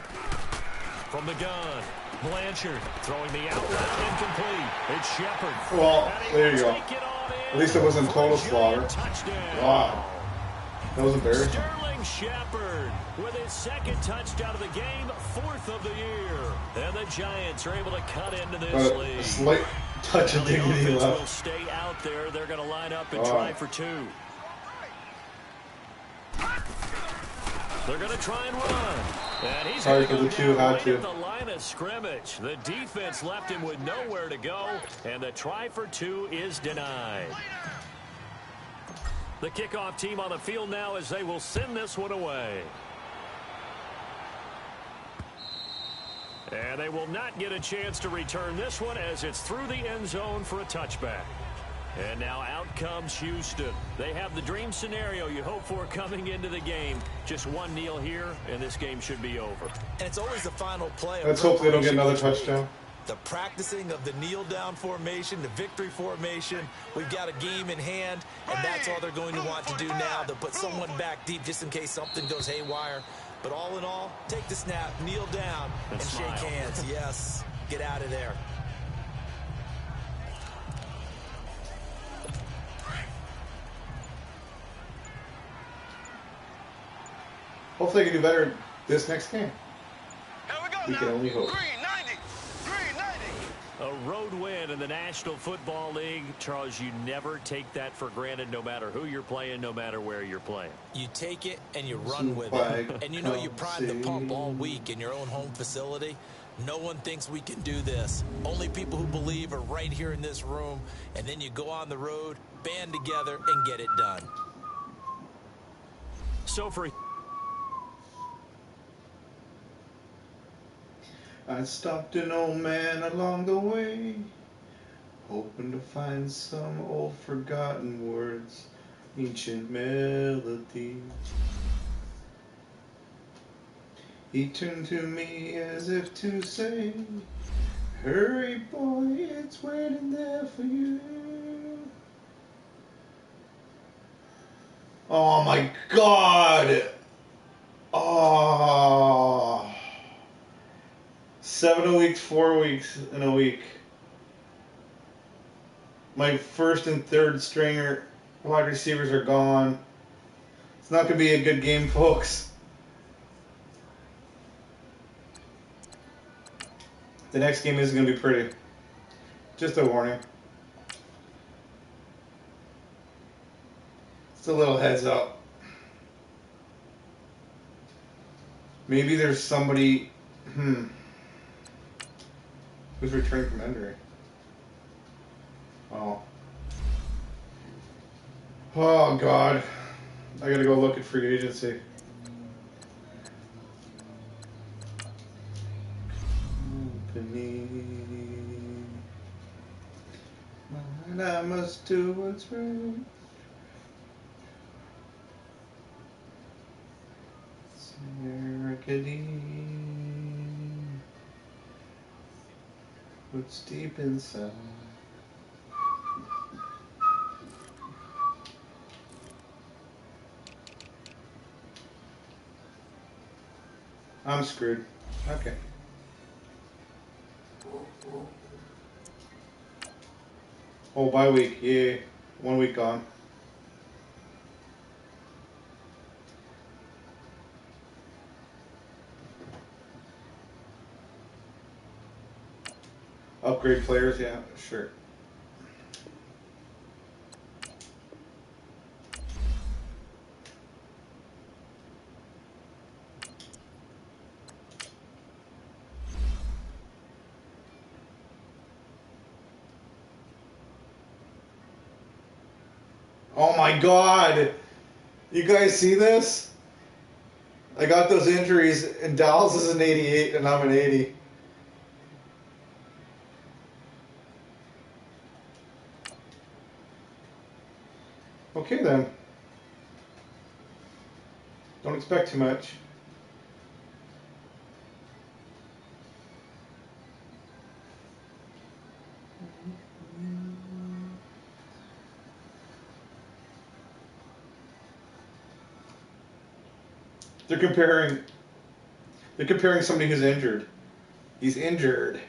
From the gun, Blanchard throwing the out route incomplete. It's Shepard. Well, there you go. At least it wasn't total slaughter. Wow. That was embarrassing. Sterling Shepard with his 2nd touchdown of the game, 4th of the year. And the Giants are able to cut into this lead. A slight touch of dignity left. Will stay out there. They're going to line up and try for 2. They're going to try and run. And he's sorry for the 2, had to. At the line of scrimmage. The defense left him with nowhere to go, and the try for 2 is denied. The kickoff team on the field now as they will send this one away. And they will not get a chance to return this one as it's through the end zone for a touchback. And now out comes Houston. They have the dream scenario you hope for coming into the game. Just one kneel here, and this game should be over. And it's always the final play. Let's hope they don't get another touchdown. The practicing of the kneel-down formation, the victory formation. We've got a game in hand, and that's all they're going to want to do now, to put someone back deep just in case something goes haywire. But all in all, take the snap, kneel down, and shake hands. Yes, get out of there. Hopefully they can do better this next game. We can only hope. A road win in the National Football League. Charles, you never take that for granted, no matter who you're playing, no matter where you're playing. You take it and you run with it. And you know you prime the pump all week in your own home facility. No one thinks we can do this. Only people who believe are right here in this room. And then you go on the road, band together, and get it done. So for... I stopped an old man along the way, hoping to find some old forgotten words, ancient melody. He turned to me as if to say, hurry boy, it's waiting there for you. Oh my God! Oh. 7 weeks, 4 weeks in a week. My first and third stringer wide receivers are gone. It's not going to be a good game, folks. The next game isn't going to be pretty. Just a warning. Just a little heads up. Maybe there's somebody... Who's returning from injury? Oh. Oh, God. I gotta go look at free agency. Company. And I must do what's right. What's deep inside? I'm screwed. Okay. Oh, bye week. Yeah. 1 week gone. Upgrade players, yeah, sure. Oh my God! You guys see this? I got those injuries, and Dallas is an 88, and I'm an 80. Okay then. Don't expect too much. They're comparing somebody who's injured. He's injured.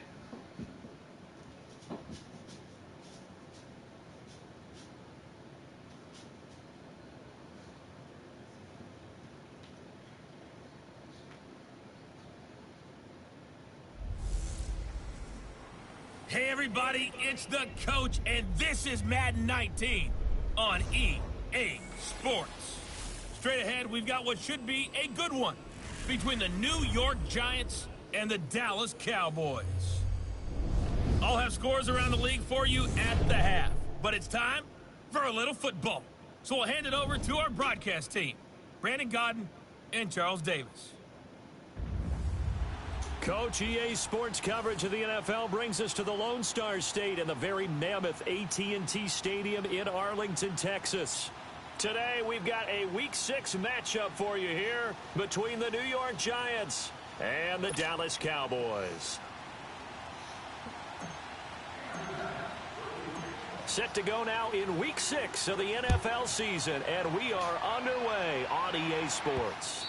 Hey everybody, it's the coach, and this is Madden 19 on EA Sports. Straight ahead, we've got what should be a good one between the New York Giants and the Dallas Cowboys. I'll have scores around the league for you at the half, but it's time for a little football. So we'll hand it over to our broadcast team, Brandon Godden and Charles Davis. Coach, EA Sports coverage of the NFL brings us to the Lone Star State and the very mammoth AT&T Stadium in Arlington, Texas. Today, we've got a Week 6 matchup for you here between the New York Giants and the Dallas Cowboys. Set to go now in Week 6 of the NFL season, and we are underway on EA Sports.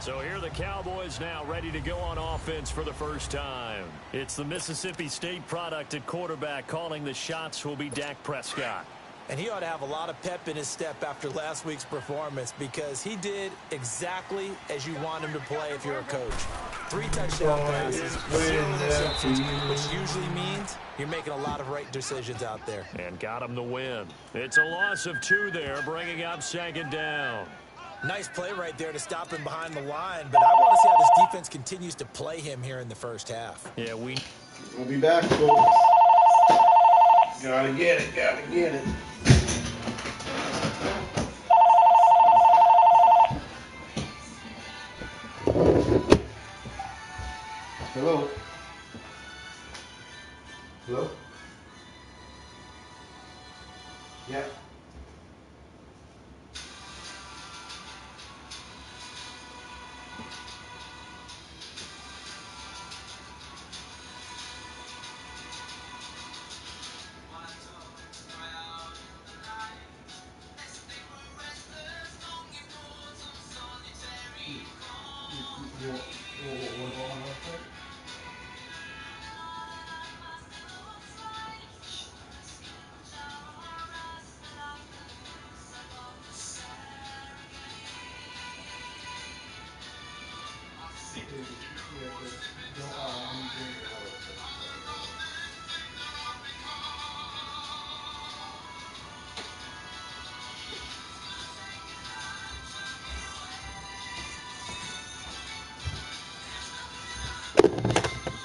So here are the Cowboys now ready to go on offense for the first time. It's the Mississippi State product at quarterback. Calling the shots will be Dak Prescott. And he ought to have a lot of pep in his step after last week's performance because he did exactly as you want him to play if you're a coach. 3 touchdown passes, 0 interceptions, which usually means you're making a lot of right decisions out there. And got him the win. It's a loss of 2 there, bringing up 2nd down. Nice play right there to stop him behind the line, but I want to see how this defense continues to play him here in the first half. Yeah, We'll be back, folks. Gotta get it, gotta get it. Hello? Hello? Yeah.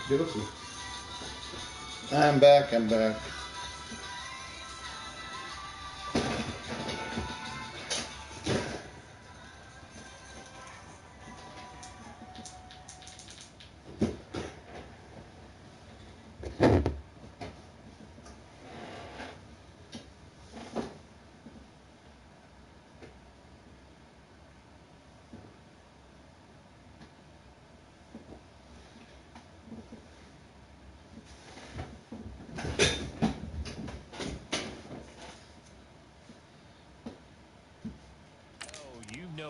Beautiful. I'm back.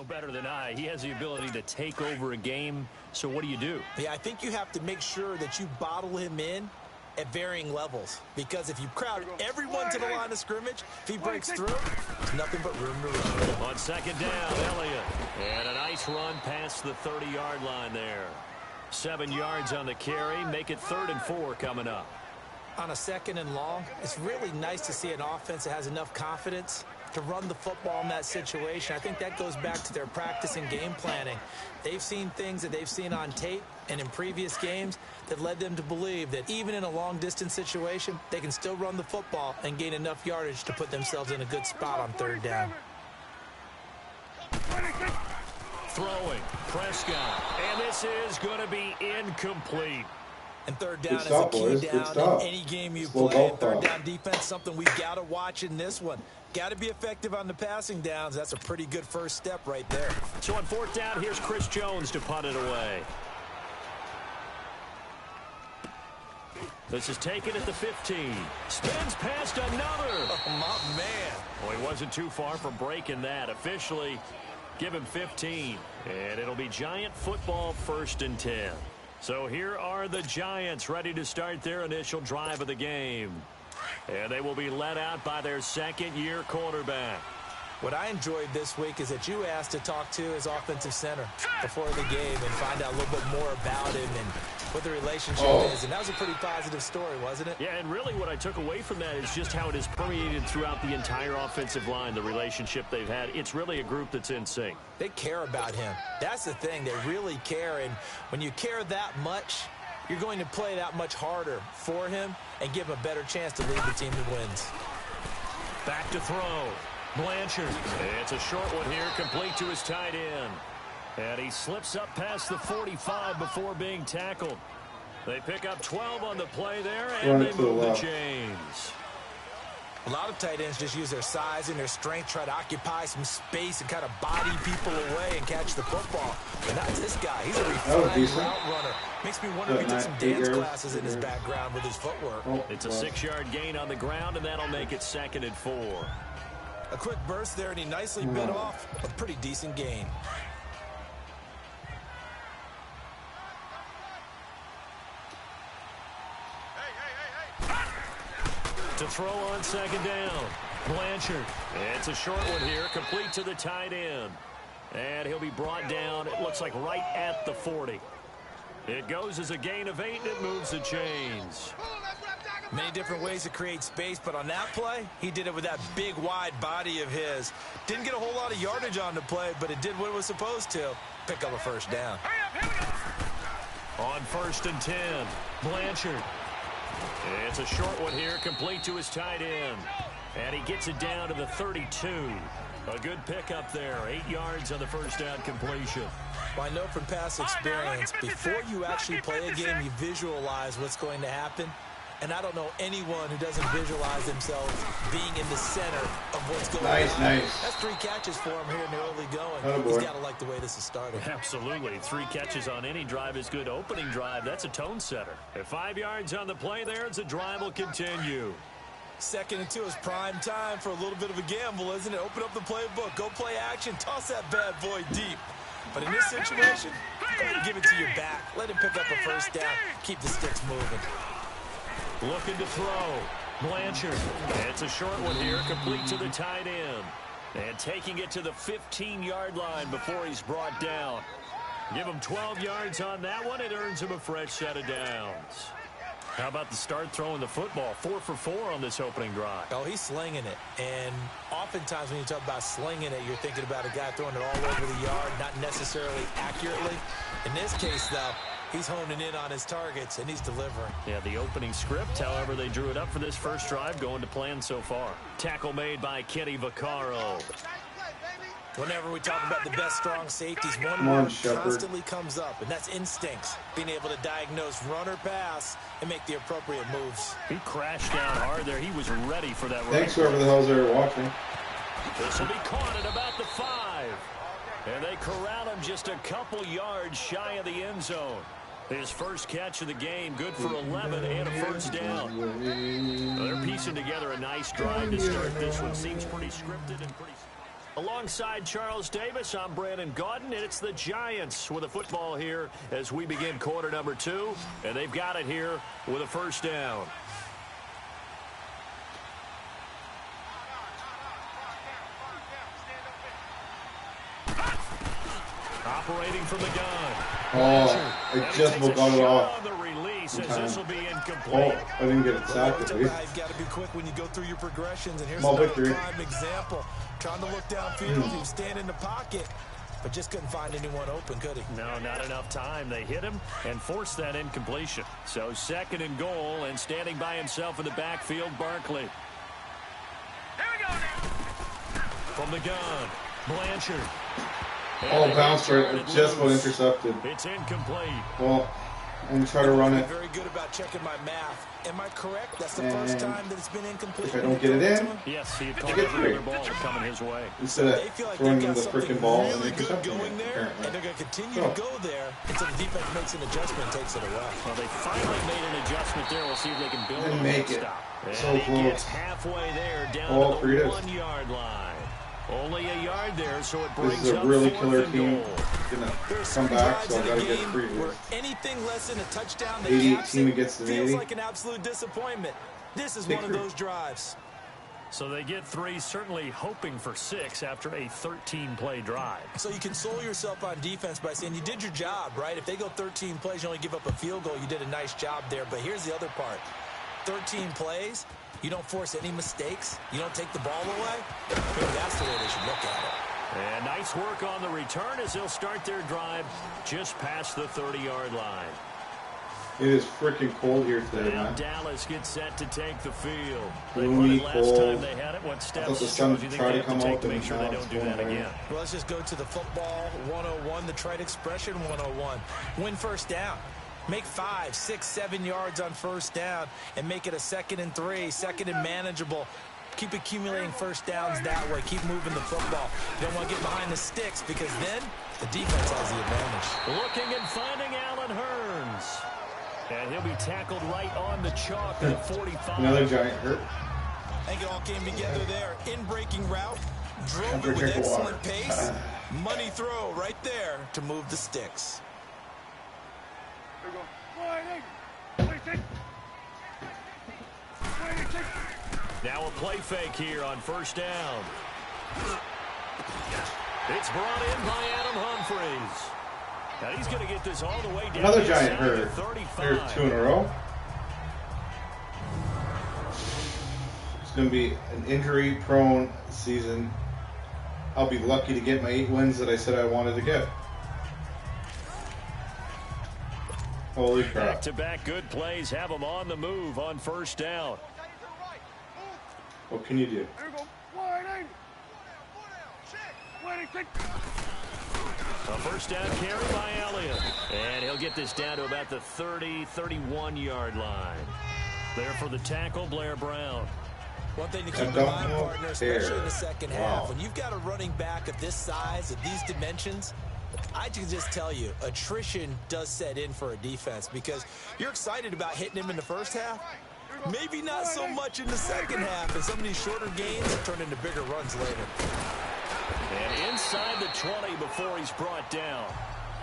Better than I. He has the ability to take over a game. So what do you do? Yeah, I think you have to make sure that you bottle him in at varying levels. Because if you crowd everyone to the line of scrimmage, if he breaks through, there's nothing but room to run. On 2nd down, Elliott. And a nice run past the 30-yard line there. 7 yards on the carry. Make it 3rd and 4 coming up. On a 2nd and long, it's really nice to see an offense that has enough confidence to run the football in that situation. I think that goes back to their practice and game planning. They've seen things that they've seen on tape and in previous games that led them to believe that even in a long-distance situation, they can still run the football and gain enough yardage to put themselves in a good spot on third down. Throwing, Prescott, and this is going to be incomplete. And third down Good stop, is a key boys. Good down stop. in any game you Slow play. ball And third stop. down defense, something we've got to watch in this one. Got to be effective on the passing downs. That's a pretty good first step right there. So on fourth down, here's Chris Jones to punt it away. This is taken at the 15. Spins past another. Oh, my man. Well, he wasn't too far from breaking that. Officially, give him 15. And it'll be Giant football 1st and 10. So here are the Giants ready to start their initial drive of the game. And they will be led out by their second-year quarterback. What I enjoyed this week is that you asked to talk to his offensive center before the game and find out a little bit more about him and what the relationship is. And that was a pretty positive story, wasn't it? Yeah, and really what I took away from that is just how it has permeated throughout the entire offensive line, the relationship they've had. It's really a group that's in sync. They care about him. That's the thing. They really care. And when you care that much, you're going to play that much harder for him and give him a better chance to lead the team to wins. Back to throw. Blanchard. It's a short one here, complete to his tight end. And he slips up past the 45 before being tackled. They pick up 12 on the play there, and they move the chains. A lot of tight ends just use their size and their strength, try to occupy some space and kind of body people away and catch the football. But not this guy. He's a refined route runner. Makes me wonder if he took some dance classes in his background with his footwork. It's a 6-yard gain on the ground, and that'll make it 2nd and 4. A quick burst there, and he nicely bit off a pretty decent gain. To throw on 2nd down. Blanchard. It's a short one here, complete to the tight end. And he'll be brought down, it looks like right at the 40. It goes as a gain of 8, and it moves the chains. Many different ways to create space, but on that play, he did it with that big, wide body of his. Didn't get a whole lot of yardage on the play, but it did what it was supposed to. Pick up a first down. On 1st and 10, Blanchard. It's a short one here, complete to his tight end. And he gets it down to the 32. A good pickup there, 8 yards on the first down completion. Well, I know from past experience, before you actually play a game, you visualize what's going to happen. And I don't know anyone who doesn't visualize themselves being in the center of what's going on. Nice. That's 3 catches for him here in the early going. Oh, He's got to like the way this is starting. Absolutely. 3 catches on any drive is good. Opening drive, that's a tone setter. At 5 yards on the play there, the drive will continue. 2nd and 2 is prime time for a little bit of a gamble, isn't it? Open up the playbook, go play action, toss that bad boy deep. But in this situation, go ahead and give it to your back. Let him pick up a first down. Keep the sticks moving. Looking to throw. Blanchard. It's a short one here, complete to the tight end. And taking it to the 15-yard line before he's brought down. Give him 12 yards on that one. It earns him a fresh set of downs. How about the start throwing the football? 4 for 4 on this opening drive. Oh, he's slinging it. And oftentimes when you talk about slinging it, you're thinking about a guy throwing it all over the yard, not necessarily accurately. In this case, though, he's honing in on his targets, and he's delivering. Yeah, the opening script, however, they drew it up for this first drive, going to plan so far. Tackle made by Kenny Vaccaro. Whenever we talk about the best strong safeties, one word constantly comes up, and that's instincts. Being able to diagnose run or pass and make the appropriate moves. He crashed down hard there. He was ready for that run. Thanks, whoever the hell's there watching. This will be caught at about the 5. And they corral him just a couple yards shy of the end zone. His first catch of the game, good for 11 and a first down. They're piecing together a nice drive to start this one. Seems pretty scripted and pretty... Alongside Charles Davis, I'm Brandon Gaudin, and it's the Giants with a football here as we begin quarter number 2, and they've got it here with a first down. Operating from the gun. Oh, I just got it off. On the release. says this will be incomplete. Oh, I didn't get it sacked at least. You've got to be quick when you go through your progressions. And here's Small another victory. prime example. Trying to look downfield. He was standing in the pocket, but just couldn't find anyone open, could he? No, not enough time. They hit him and forced that incompletion. So 2nd and goal, and standing by himself in the backfield, Barkley. Here we go now. From the gun, Blanchard. Oh, bounced right. It just got intercepted. It's incomplete. Well, I'm going to try to run it. Very good about checking my math. Am I correct? That's the first time that it's been incomplete. If I don't get it in, Yes, he called another ball coming his way. instead of throwing him the freaking ball and intercepting going it, there, and they're going to continue to go there until the defense makes an adjustment and takes it away. Well, they finally made an adjustment there. We'll see if they can build Didn't on make that it. stop. So And he close. gets halfway there, down Oh, to three it the is. 1-yard line. Only a yard there, so it This brings is a up really 4th killer and team. goal. Gonna There's come some back, drives so I in gotta a get game 3 where here. anything less than a touchdown that 88 caps team it against an feels 80. like an absolute disappointment. This is Big one of three. those drives. So they get 3, certainly hoping for 6 after a 13-play drive. So you console yourself on defense by saying you did your job, right? If they go 13 plays, you only give up a field goal, you did a nice job there. But here's the other part. 13 plays, you don't force any mistakes, you don't take the ball away. Maybe that's the way they should look at it. And nice work on the return as they'll start their drive just past the 30-yard line. It is freaking cold here today, Now man. Dallas gets set to take the field. They Gloomy, put it last time cold. they had it. What I steps thought the sun do you think tried they to have come to take out to make and sure they now don't it's do that going away. again? Well, let's just go to the football 101, the trite expression 101. Win first down. Make 5, 6, 7 yards on first down and make it a 2nd and 3, 2nd and manageable. Keep accumulating first downs that way. Keep moving the football. You don't want to get behind the sticks because then the defense has the advantage. Looking and finding Allen Hurns. And he'll be tackled right on the chalk at 45. Another giant hurt. I think it all came together there. In-breaking route. Drove After it with drink of water. excellent pace. Money throw right there to move the sticks. Here we go. 26. 26. Now a play fake here on first down. It's brought in by Adam Humphries. Now he's going to get this all the way down. Another giant inside the hurt. 35. There's 2 in a row. It's going to be an injury-prone season. I'll be lucky to get my 8 wins that I said I wanted to get. Holy crap. Back-to-back good plays have them on the move on first down. What can you do? Here we go. Wide 26. A first down carry by Elliott. And he'll get this down to about the 30, 31-yard line. There for the tackle, Blair Brown. One thing to keep in mind, partner, especially in the second half, when you've got a running back of this size, of these dimensions, I can just tell you, attrition does set in for a defense because you're excited about hitting him in the first half. Maybe not so much in the second half, and some of these shorter gains turn into bigger runs later. And inside the 20 before he's brought down.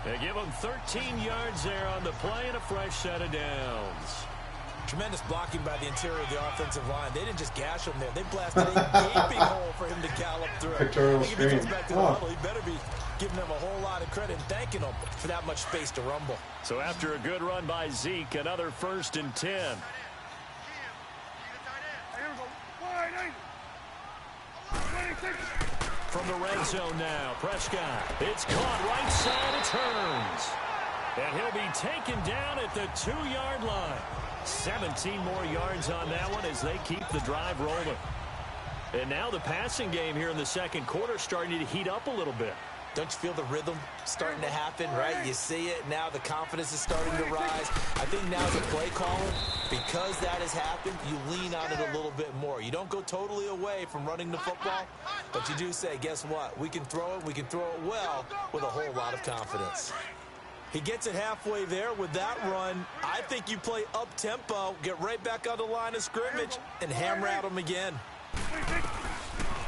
They give him 13 yards there on the play and a fresh set of downs. Tremendous blocking by the interior of the offensive line. They didn't just gash him there. They blasted a gaping hole for him to gallop through. Pictorial I think if he screen. gets back to the huddle, he better be giving them a whole lot of credit and thanking them for that much space to rumble. So after a good run by Zeke, another 1st and 10. Here we go. Wide 26. From the red zone now, Prescott. It's caught right side, it turns. And he'll be taken down at the 2-yard line. 17 more yards on that one as they keep the drive rolling. And now the passing game here in the second quarter starting to heat up a little bit. Don't you feel the rhythm starting to happen, right? You see it. Now the confidence is starting to rise. I think now as a play caller, because that has happened, you lean on it a little bit more. You don't go totally away from running the football, but you do say, guess what? We can throw it well with a whole lot of confidence. He gets it halfway there with that run. I think you play up-tempo, get right back on the line of scrimmage, and hammer at him again.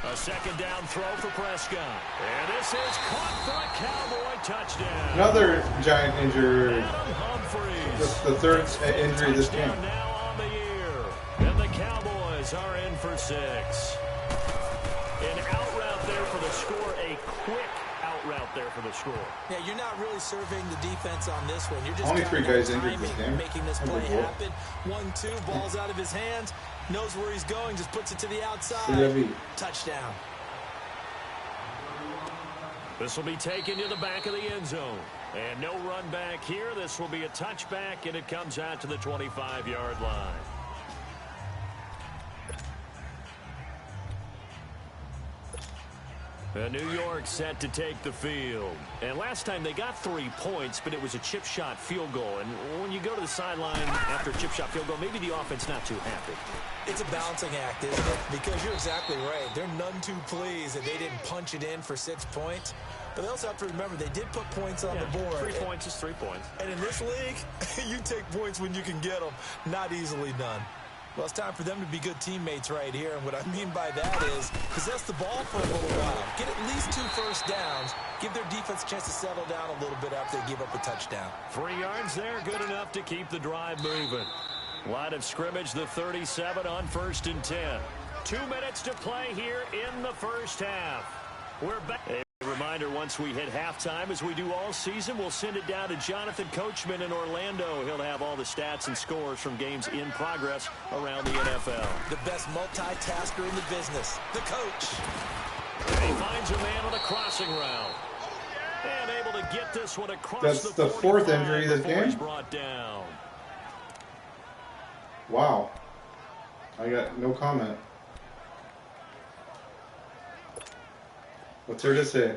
A second down throw for Prescott. And this is caught for a Cowboy touchdown. Another giant injury. Adam Humphries. The third injury this game. Touchdown now on the year. And the Cowboys are in for 6. An out route there for the score. A quick out route there for the score. Yeah, you're not really surveying the defense on this one. You're just only 3 guys injured this game. Making this play happen. 1-2, ball's out of his hands. Knows where he's going, just puts it to the outside. Touchdown. This will be taken to the back of the end zone. And no run back here. This will be a touchback, and it comes out to the 25-yard line. New York set to take the field. And last time they got 3 points, but it was a chip shot field goal. And when you go to the sideline after a chip shot field goal, maybe the offense not too happy. It's a balancing act, isn't it? Because you're exactly right. They're none too pleased that they didn't punch it in for 6 points. But they also have to remember they did put points on the board. 3 points is 3 points. And in this league, you take points when you can get them. Not easily done. Well, it's time for them to be good teammates right here. And what I mean by that is possess the ball for a little while. Get at least 2 first downs. Give their defense a chance to settle down a little bit after they give up a touchdown. 3 yards there, good enough to keep the drive moving. Line of scrimmage, the 37 on 1st and 10. 2 minutes to play here in the first half. We're back. A reminder, once we hit halftime, as we do all season, we'll send it down to Jonathan Coachman in Orlando. He'll have all the stats and scores from games in progress around the NFL. The best multitasker in the business, the coach. And he finds a man on a crossing route. And able to get this one across That's the 4th injury this game. He's brought down. Wow. I got no comment. What's there to say?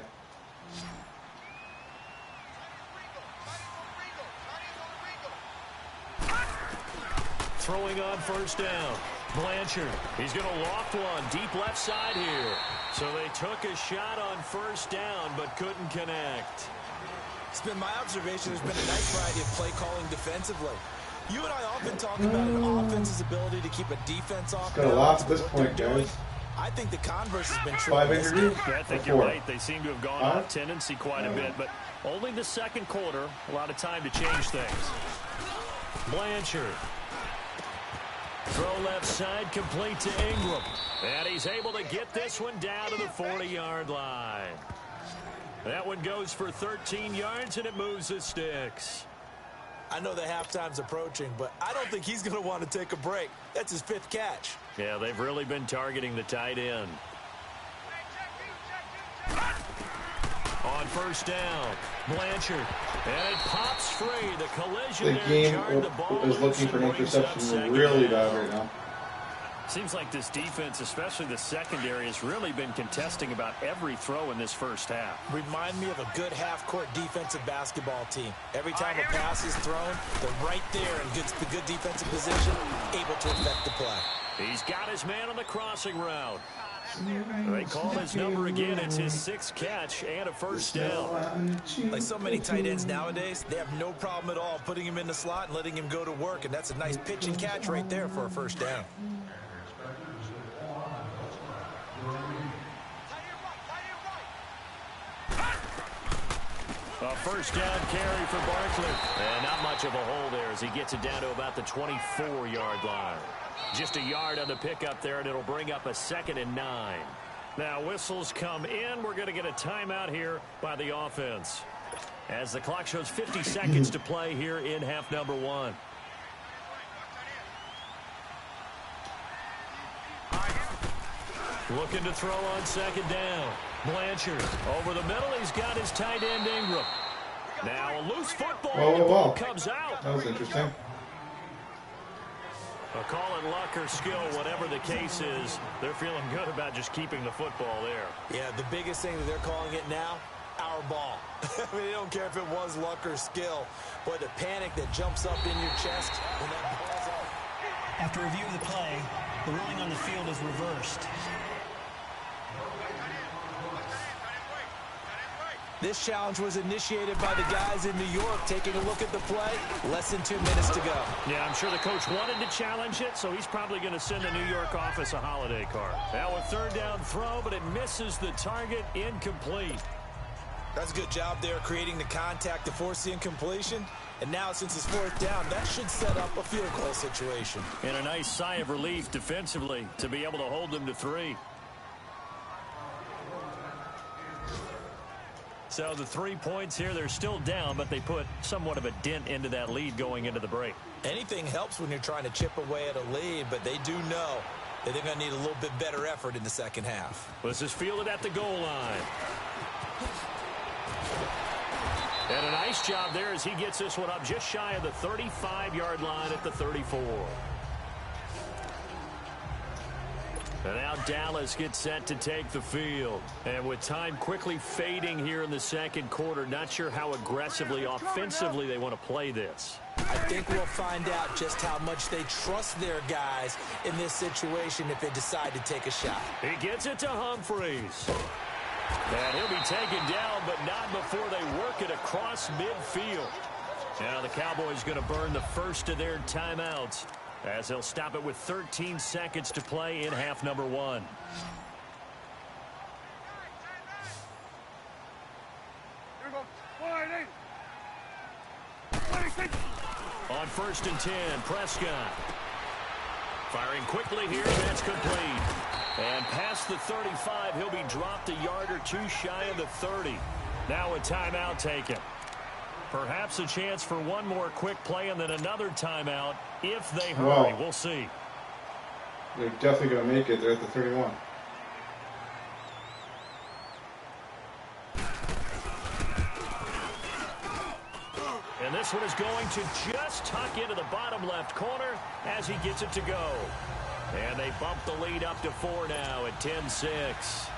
Throwing on 1st down. Blanchard. He's going to loft one deep left side here. So they took a shot on 1st down but couldn't connect. It's been my observation. There's been a nice variety of play calling defensively. You and I often talk about an offense's ability to keep a defense off. Got a lot at this point, guys. I think the converse has been true. 5 injuries? I think you're right. They seem to have gone off tendency quite a bit, but only the 2nd quarter. A lot of time to change things. Blanchard. Throw left side, complete to Ingram. And he's able to get this one down to the 40-yard line. That one goes for 13 yards, and it moves the sticks. I know the halftime's approaching, but I don't think he's going to want to take a break. That's his 5th catch. Yeah, they've really been targeting the tight end. On 1st down, Blanchard. And it pops free. The collision the game is looking for an interception really bad right now. Seems like this defense, especially the secondary, has really been contesting about every throw in this first half. Remind me of a good half-court defensive basketball team. Every time a pass is thrown, they're right there in good defensive position, able to affect the play. He's got his man on the crossing route. They call his number again. It's his 6th catch and a 1st down. Like so many tight ends nowadays, they have no problem at all putting him in the slot and letting him go to work, and that's a nice pitch and catch right there for a 1st down. A 1st down carry for Barkley. And not much of a hole there as he gets it down to about the 24-yard line. Just a yard on the pickup there, and it'll bring up a 2nd and 9. Now whistles come in. We're going to get a timeout here by the offense, as the clock shows 50 seconds to play here in half number 1. Looking to throw on 2nd down. Blanchard over the middle. He's got his tight end Ingram. Now a loose football. The ball comes out. That was interesting. A call in luck or skill, whatever the case is, they're feeling good about just keeping the football there. Yeah, the biggest thing that they're calling it now, our ball. I mean, they don't care if it was luck or skill. Boy, the panic that jumps up in your chest when that ball's up. After review of the play, the ruling on the field is reversed. This challenge was initiated by the guys in New York. Taking a look at the play, less than 2 minutes to go. Yeah, I'm sure the coach wanted to challenge it, so he's probably going to send the New York office a holiday card. Now a 3rd down throw, but it misses the target, incomplete. That's a good job there, creating the contact to force the incompletion. And now, since it's 4th down, that should set up a field goal situation. And a nice sigh of relief defensively to be able to hold them to 3. So the 3 points here, they're still down, but they put somewhat of a dent into that lead going into the break. Anything helps when you're trying to chip away at a lead, but they do know that they're going to need a little bit better effort in the second half. This is fielded at the goal line. And a nice job there as he gets this one up just shy of the 35-yard line at the 34. And now Dallas gets set to take the field. And with time quickly fading here in the second quarter, not sure how aggressively, offensively they want to play this. I think we'll find out just how much they trust their guys in this situation if they decide to take a shot. He gets it to Humphreys. And he'll be taken down, but not before they work it across midfield. Now the Cowboys going to burn the first of their timeouts, as they'll stop it with 13 seconds to play in half number 1. On 1st and 10, Prescott. Firing quickly here, that's complete. And past the 35, he'll be dropped a yard or two shy of the 30. Now a timeout taken. Perhaps a chance for one more quick play and then another timeout if they hurry. Wow. We'll see. They're definitely going to make it. They're at the 31. And this one is going to just tuck into the bottom left corner as he gets it to go. And they bump the lead up to 4 now at 10-6.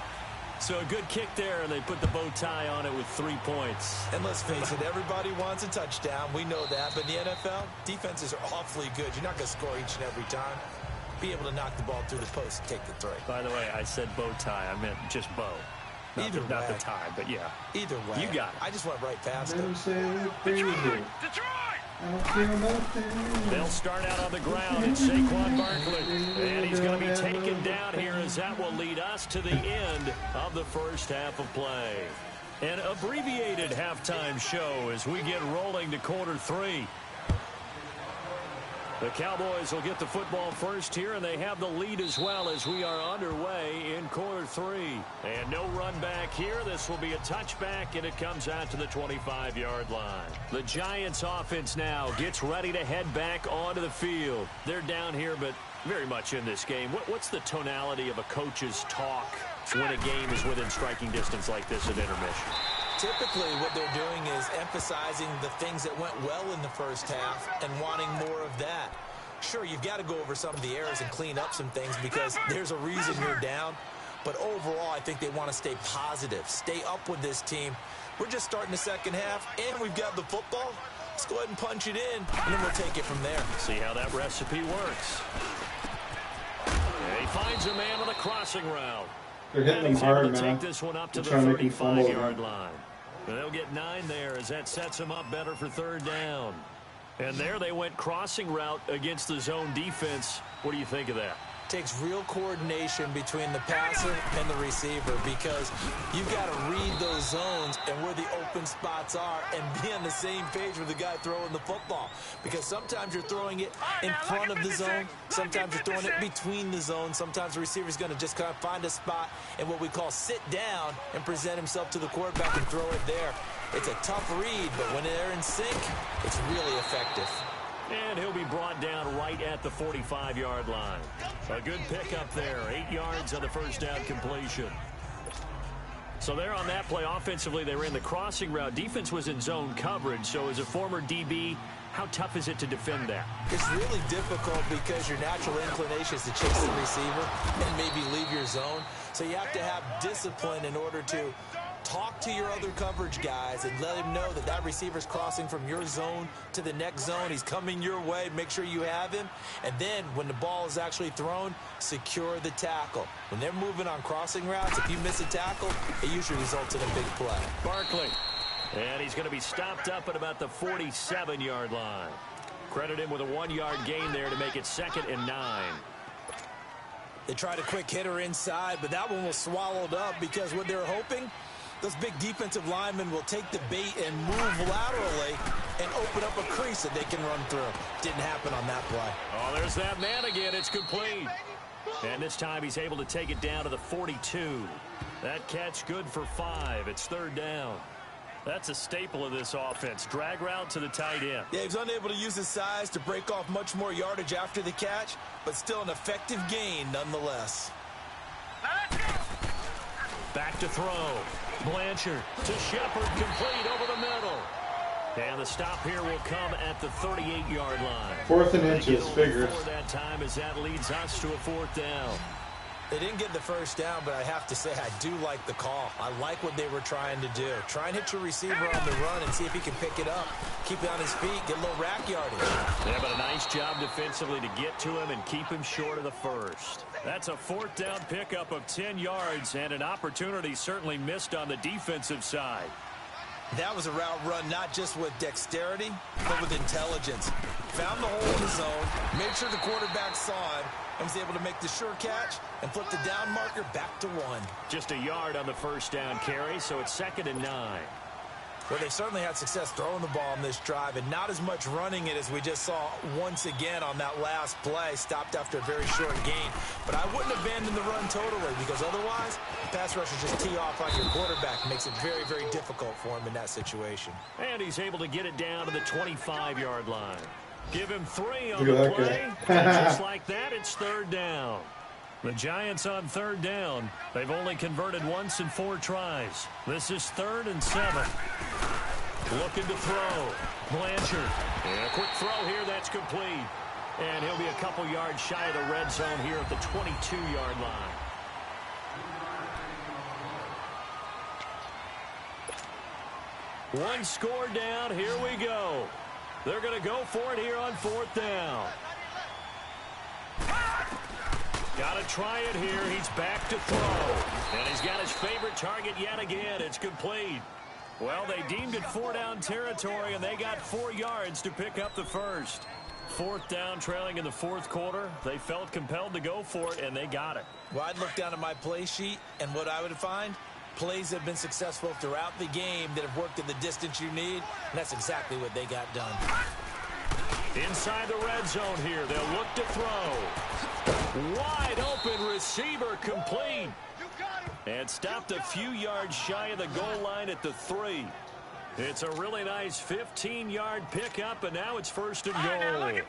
So a good kick there, and they put the bow tie on it with 3 points. And let's face it, everybody wants a touchdown. We know that. But in the NFL, defenses are awfully good. You're not going to score each and every time. Be able to knock the ball through the post and take the three. By the way, I said bow tie. I meant just bow. Not the tie, but yeah. Either way. You got it. I just went right past him. They'll start out on the ground. It's Saquon Barkley. And he's going to be taken down here as that will lead us to the end of the first half of play. An abbreviated halftime show as we get rolling to quarter 3. The Cowboys will get the football first here, and they have the lead as well as we are underway in quarter 3. And no run back here. This will be a touchback, and it comes out to the 25-yard line. The Giants offense now gets ready to head back onto the field. They're down here, but very much in this game. What's the tonality of a coach's talk when a game is within striking distance like this at intermission? Typically, what they're doing is emphasizing the things that went well in the first half and wanting more of that. Sure, you've got to go over some of the errors and clean up some things because there's a reason you're down. But overall, I think they want to stay positive, stay up with this team. We're just starting the second half, and we've got the football. Let's go ahead and punch it in, and then we'll take it from there. See how that recipe works. And he finds a man on the crossing route. They're hitting them hard, man. Take this one up to the 35-yard line. And they'll get 9 there as that sets them up better for third down. And there they went crossing route against the zone defense. What do you think of that? Takes real coordination between the passer and the receiver because you've got to read those zones and where the open spots are and be on the same page with the guy throwing the football. Because sometimes you're throwing it in front of the zone. Sometimes you're throwing it between the zones. Sometimes the receiver's going to just kind of find a spot and what we call sit down and present himself to the quarterback and throw it there. It's a tough read, but when they're in sync, it's really effective. And he'll be brought down right at the 45-yard line. A good pickup there. 8 yards on the first down completion. So there on that play, offensively, they ran the crossing route. Defense was in zone coverage. So as a former DB, how tough is it to defend that? It's really difficult because your natural inclination is to chase the receiver and maybe leave your zone. So you have to have discipline in order to talk to your other coverage guys and let him know that that receiver's crossing from your zone to the next zone. He's coming your way. Make sure you have him. And then when the ball is actually thrown, secure the tackle. When they're moving on crossing routes, if you miss a tackle, it usually results in a big play. Barkley. And he's going to be stopped up at about the 47-yard line. Credit him with a 1-yard gain there to make it 2nd and 9. They tried a quick hitter inside, but that one was swallowed up because what they're hoping, those big defensive linemen will take the bait and move laterally and open up a crease that they can run through. Didn't happen on that play. Oh, there's that man again. It's complete. And this time he's able to take it down to the 42. That catch good for 5. It's third down. That's a staple of this offense. Drag route to the tight end. Yeah, he's unable to use his size to break off much more yardage after the catch, but still an effective gain nonetheless. Back to throw. Blanchard to Shepard, complete over the middle. And the stop here will come at the 38-yard line. 4th and inches, figures. That time as that leads us to a 4th down. They didn't get the first down, but I have to say I do like the call. I like what they were trying to do. Try and hit your receiver on the run and see if he can pick it up. Keep it on his feet, get a little rack yardage. Yeah, but a nice job defensively to get to him and keep him short of the first. That's a 4th down pickup of 10 yards and an opportunity certainly missed on the defensive side. That was a route run not just with dexterity, but with intelligence. Found the hole in the zone, made sure the quarterback saw it, and was able to make the sure catch and flip the down marker back to 1. Just a yard on the first down carry, so it's 2nd and 9. Well, they certainly had success throwing the ball on this drive and not as much running it as we just saw once again on that last play. Stopped after a very short gain. But I wouldn't abandon the run totally because otherwise the pass rushers just tee off on your quarterback. Makes it very, very difficult for him in that situation. And he's able to get it down to the 25-yard line. Give him 3 on the play. Just like that, it's 3rd down. The Giants on 3rd down. They've only converted once in 4 tries. This is 3rd and 7. Looking to throw. Blanchard. And a quick throw here. That's complete. And he'll be a couple yards shy of the red zone here at the 22-yard line. One score down. Here we go. They're going to go for it here on 4th down. Got to try it here. He's back to throw. And he's got his favorite target yet again. It's complete. Well, they deemed it 4-down territory, and they got 4 yards to pick up the first. 4th down, trailing in the 4th quarter. They felt compelled to go for it, and they got it. Well, I'd look down at my play sheet, and what I would find, plays have been successful throughout the game that have worked at the distance you need, and that's exactly what they got done. Inside the red zone here, they'll look to throw. Wide open receiver, complete. And stopped a few yards shy of the goal line at the 3. It's a really nice 15-yard pickup, and now it's 1st and goal.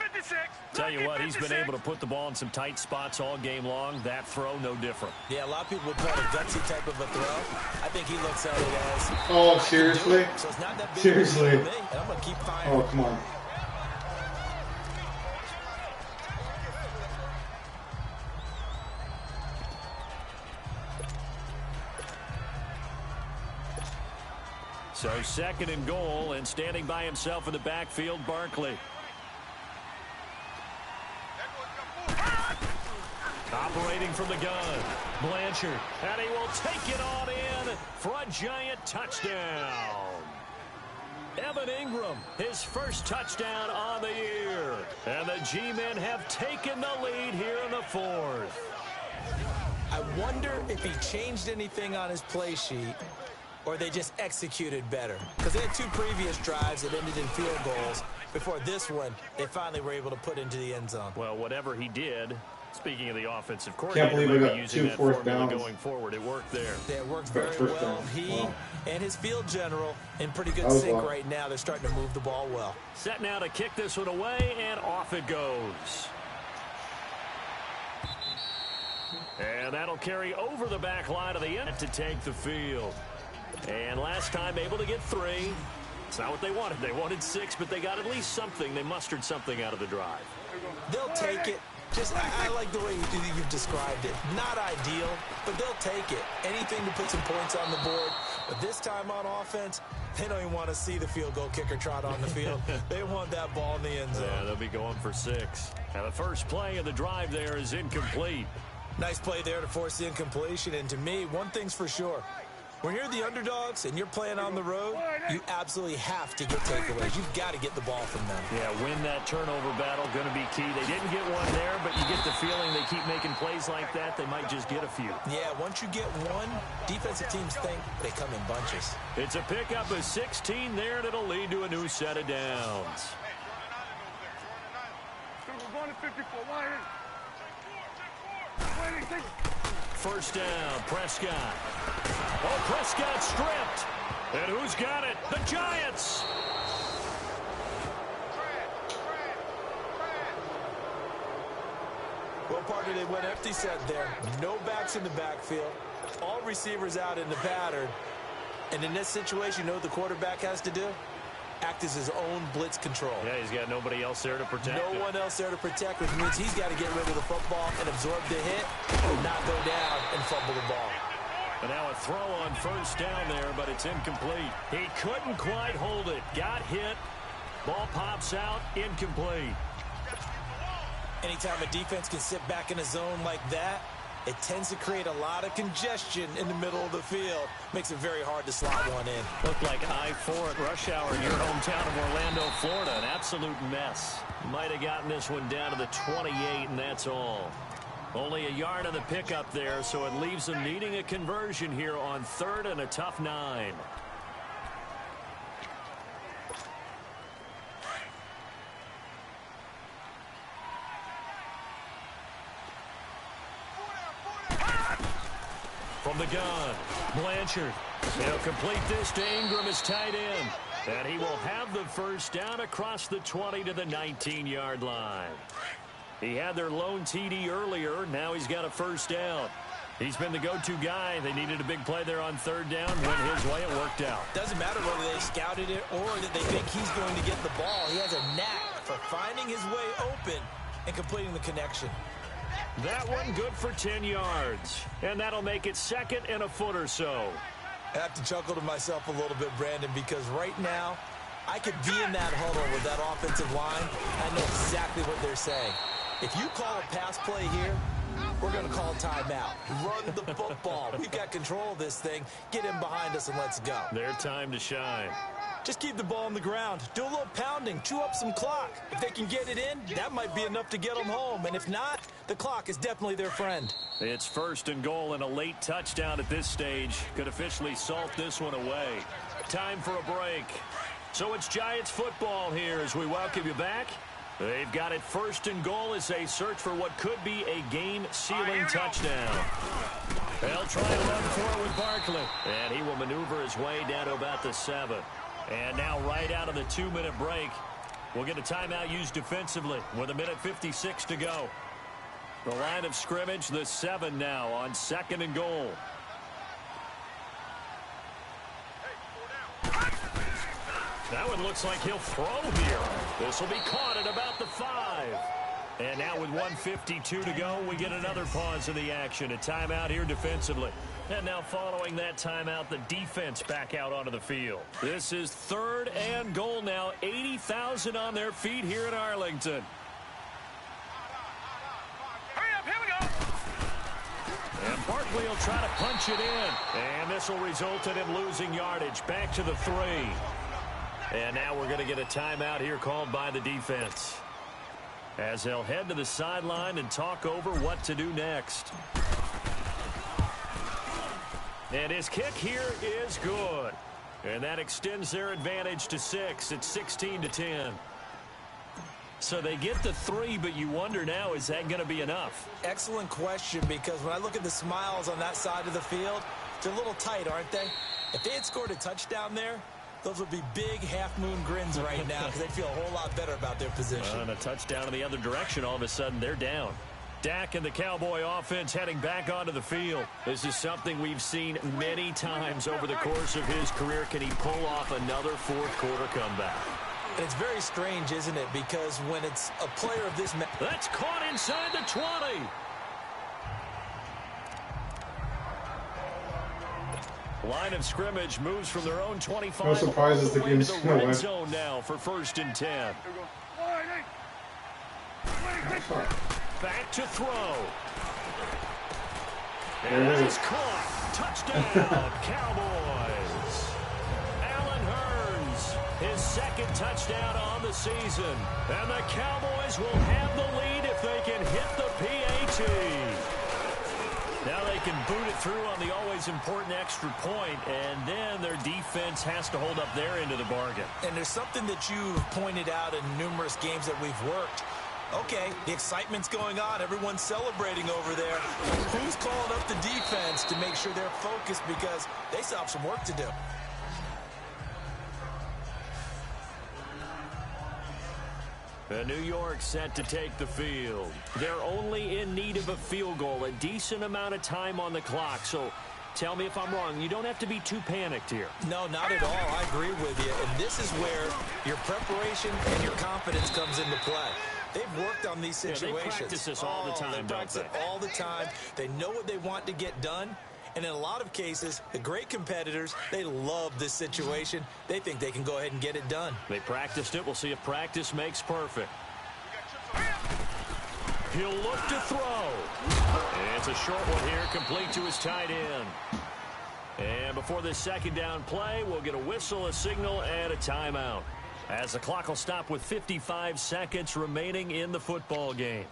Tell you what, he's been able to put the ball in some tight spots all game long. That throw, no different. Yeah, a lot of people would call it a gutsy type of a throw. I think he looks at it as... Oh, seriously? So it's not that big Seriously? for me, and I'm going to keep firing. Oh, come on. So 2nd and goal, and standing by himself in the backfield, Barkley. Operating from the gun, Blanchard, and he will take it on in for a Giant touchdown. Evan Ingram, his first touchdown on the year. And the G-men have taken the lead here in the 4th. I wonder if he changed anything on his play sheet or they just executed better. Because they had 2 previous drives that ended in field goals. Before this one, they finally were able to put into the end zone. Well, whatever he did, speaking of the offensive Can't coordinator, believe we got using 2 that fourth formula downs. going forward, it worked there. Yeah, it worked very First well. down. He Wow. and his field general in pretty good That was sync well. right now. They're starting to move the ball well. Set now to kick this one away, and off it goes. And that'll carry over the back line of the end to take the field. And last time able to get 3. It's not what they wanted. They wanted 6, but they got at least something. They mustered something out of the drive. They'll take it. I like the way you've described it. Not ideal, but they'll take it. Anything to put some points on the board. But this time on offense, they don't even want to see the field goal kicker trot on the field. They want that ball in the end zone. Yeah, they'll be going for 6. Now the first play of the drive there is incomplete. Nice play there to force the incompletion. And to me, one thing's for sure. When you're the underdogs and you're playing on the road, you absolutely have to get takeaways. You've got to get the ball from them. Yeah, win that turnover battle, going to be key. They didn't get one there, but you get the feeling they keep making plays like that, they might just get a few. Yeah, once you get one, defensive teams think they come in bunches. It's a pickup of 16 there, and it'll lead to a new set of downs. First down, Prescott. Oh, Prescott stripped. And who's got it? The Giants. Well, partner, they went empty set there. No backs in the backfield. All receivers out in the pattern. And in this situation, you know what the quarterback has to do? Act as his own blitz control. Yeah, he's got nobody else there to protect him. No one else there to protect, which means he's got to get rid of the football and absorb the hit and not go down and fumble the ball. And now a throw on first down there, but it's incomplete. He couldn't quite hold it. Got hit. Ball pops out. Incomplete. Anytime a defense can sit back in a zone like that, it tends to create a lot of congestion in the middle of the field. Makes it very hard to slot one in. Looked like I-4 at rush hour in your hometown of Orlando, Florida. An absolute mess. Might have gotten this one down to the 28, and that's all. Only a yard on the pickup there, so it leaves them needing a conversion here on 3rd and a tough 9. From the gun, Blanchard. He'll complete this to Ingram as tight end. And he will have the first down across the 20 to the 19-yard line. He had their lone TD earlier. Now he's got a first down. He's been the go-to guy. They needed a big play there on 3rd down. Went his way. It worked out. Doesn't matter whether they scouted it or that they think he's going to get the ball. He has a knack for finding his way open and completing the connection. That one good for 10 yards. And that'll make it 2nd and a foot or so. I have to chuckle to myself a little bit, Brandon, because right now I could be in that huddle with that offensive line. I know exactly what they're saying. If you call a pass play here, we're going to call timeout. Run the football. We've got control of this thing. Get in behind us and let's go. Their time to shine. Just keep the ball on the ground. Do a little pounding. Chew up some clock. If they can get it in, that might be enough to get them home. And if not, the clock is definitely their friend. It's 1st and goal and a late touchdown at this stage. Could officially salt this one away. Time for a break. So it's Giants football here as we welcome you back. They've got it 1st and goal as they search for what could be a game-sealing touchdown. They'll try to run for it with Barkley. And he will maneuver his way down to about the 7. And now right out of the 2-minute break, we'll get a timeout used defensively with 1:56 to go. The line of scrimmage, the 7 now on 2nd and goal. That one looks like he'll throw here. This will be caught at about the 5. And now with 1:52 to go, we get another pause in the action. A timeout here defensively. And now following that timeout, the defense back out onto the field. This is 3rd and goal now. 80,000 on their feet here in Arlington. Hurry up, here we go. And Barkley will try to punch it in. And this will result in him losing yardage. Back to the 3. And now we're going to get a timeout here called by the defense, as they'll head to the sideline and talk over what to do next. And his kick here is good. And that extends their advantage to 6. It's 16-10. So they get the 3, but you wonder now, is that going to be enough? Excellent question, because when I look at the smiles on that side of the field, they're a little tight, aren't they? If they had scored a touchdown there, those would be big half-moon grins right now because they feel a whole lot better about their position. And a touchdown in the other direction, all of a sudden they're down. Dak and the Cowboy offense heading back onto the field. This is something we've seen many times over the course of his career. Can he pull off another fourth-quarter comeback? And it's very strange, isn't it? Because when it's a player of this... That's caught inside the 20. Line of scrimmage moves from their own 25. No surprises, the game's the no way. red zone now for 1st and 10. Back to throw. And that is caught. Touchdown, Cowboys. Allen Hurns, his 2nd touchdown on the season. And the Cowboys will have the lead if they can hit the PAT. Now they can boot it through on the always important extra point, and then their defense has to hold up their end of the bargain. And there's something that you've pointed out in numerous games that we've worked. Okay, the excitement's going on. Everyone's celebrating over there. Who's calling up the defense to make sure they're focused, because they still have some work to do? New York set to take the field. They're only in need of a field goal, a decent amount of time on the clock. So tell me if I'm wrong. You don't have to be too panicked here. No, not at all. I agree with you. And this is where your preparation and your confidence comes into play. They've worked on these situations. They practice this all the time, They practice it all the time. They know what they want to get done. And in a lot of cases, the great competitors, they love this situation. They think they can go ahead and get it done. They practiced it. We'll see if practice makes perfect. He'll look to throw. It's a short one here, complete to his tight end. And before this second down play, we'll get a whistle, a signal, and a timeout, as the clock will stop with 55 seconds remaining in the football game.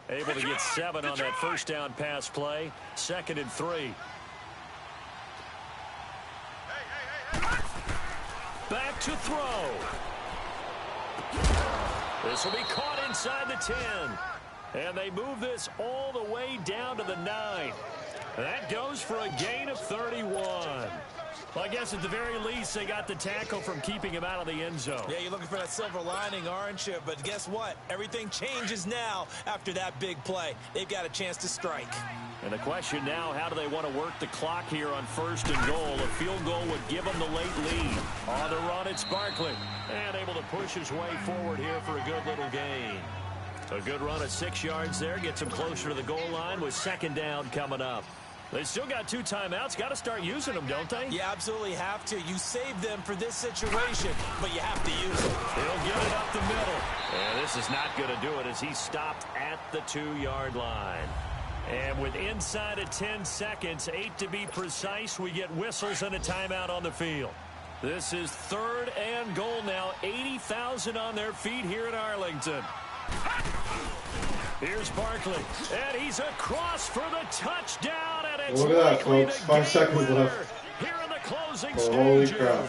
Able to get 7 on that first down pass play. 2nd and 3. Back to throw. This will be caught inside the 10. And they move this all the way down to the 9. That goes for a gain of 31. Well, I guess at the very least, they got the tackle from keeping him out of the end zone. Yeah, you're looking for that silver lining, aren't you? But guess what? Everything changes now after that big play. They've got a chance to strike. And the question now, how do they want to work the clock here on 1st and goal? A field goal would give them the late lead. On the run, it's Barkley. And able to push his way forward here for a good little gain. A good run at 6 yards there. Gets him closer to the goal line with 2nd down coming up. They still got 2 timeouts. Got to start using them, don't they? You absolutely have to. You save them for this situation, but you have to use them. He'll get it up the middle. And this is not going to do it as he stopped at the 2-yard line. And with inside of 10 seconds, 8 to be precise, we get whistles and a timeout on the field. This is 3rd and goal now. 80,000 on their feet here in Arlington. Here's Barkley, and he's across for the touchdown, and it's look at that, folks. 5 seconds left. Here in the closing Holy stages. crap.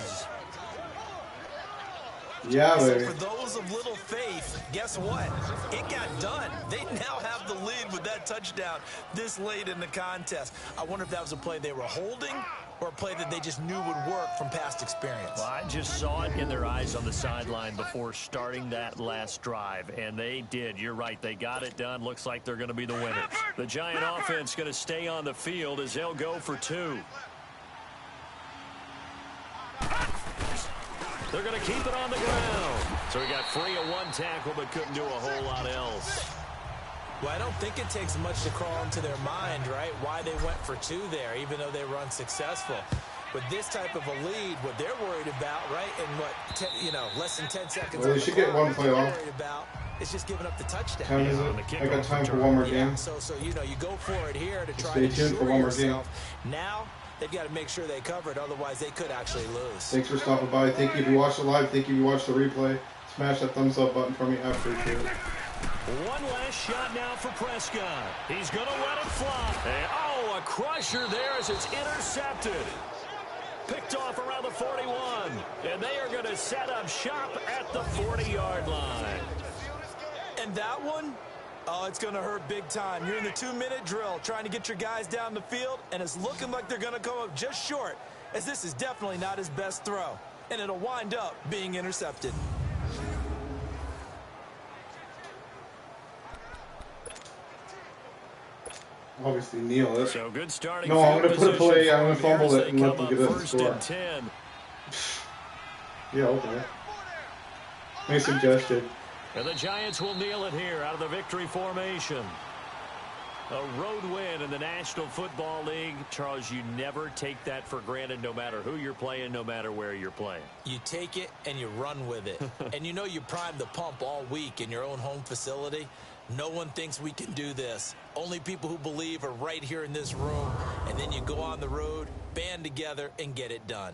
Yeah, baby. So for those of little faith, guess what? It got done. They now have the lead with that touchdown this late in the contest. I wonder if that was a play they were holding or a play that they just knew would work from past experience. Well, I just saw it in their eyes on the sideline before starting that last drive, and they did. You're right. They got it done. Looks like they're going to be the winners. The Giant offense going to stay on the field as they'll go for 2. They're going to keep it on the ground. So he got free of 1 tackle but couldn't do a whole lot else. Well, I don't think it takes much to crawl into their mind, right, why they went for 2 there, even though they were unsuccessful. With this type of a lead, what they're worried about, right, in less than 10 seconds. Well, they should get 1 play off. It's just giving up the touchdown. Time is it? I got time for 1 more game. So you go for it here to try Stay to tuned for 1 more game. Now, they've got to make sure they cover it, otherwise they could actually lose. Thanks for stopping by. Thank you if you watched it live. Thank you if you watched the replay. Smash that thumbs up button for me. I appreciate it. One last shot now for Prescott. He's going to let it fly. And, a crusher there as it's intercepted. Picked off around the 41. And they are going to set up shop at the 40-yard line. And that one, it's going to hurt big time. You're in the 2-minute drill trying to get your guys down the field, and it's looking like they're going to come up just short, as this is definitely not his best throw. And it'll wind up being intercepted. Obviously, kneel it. So good starting. No, I'm going to put a play. I'm going to fumble fumble it and let them get a score. 10. Yeah, okay. Nice suggestion. And the Giants will kneel it here out of the victory formation. A road win in the National Football League. Charles, you never take that for granted, no matter who you're playing, no matter where you're playing. You take it and you run with it. And you know you primed the pump all week in your own home facility. No one thinks we can do this. Only people who believe are right here in this room. And then you go on the road, band together, and get it done.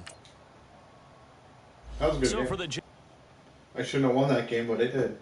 That was a good game. For the I shouldn't have won that game, but I did.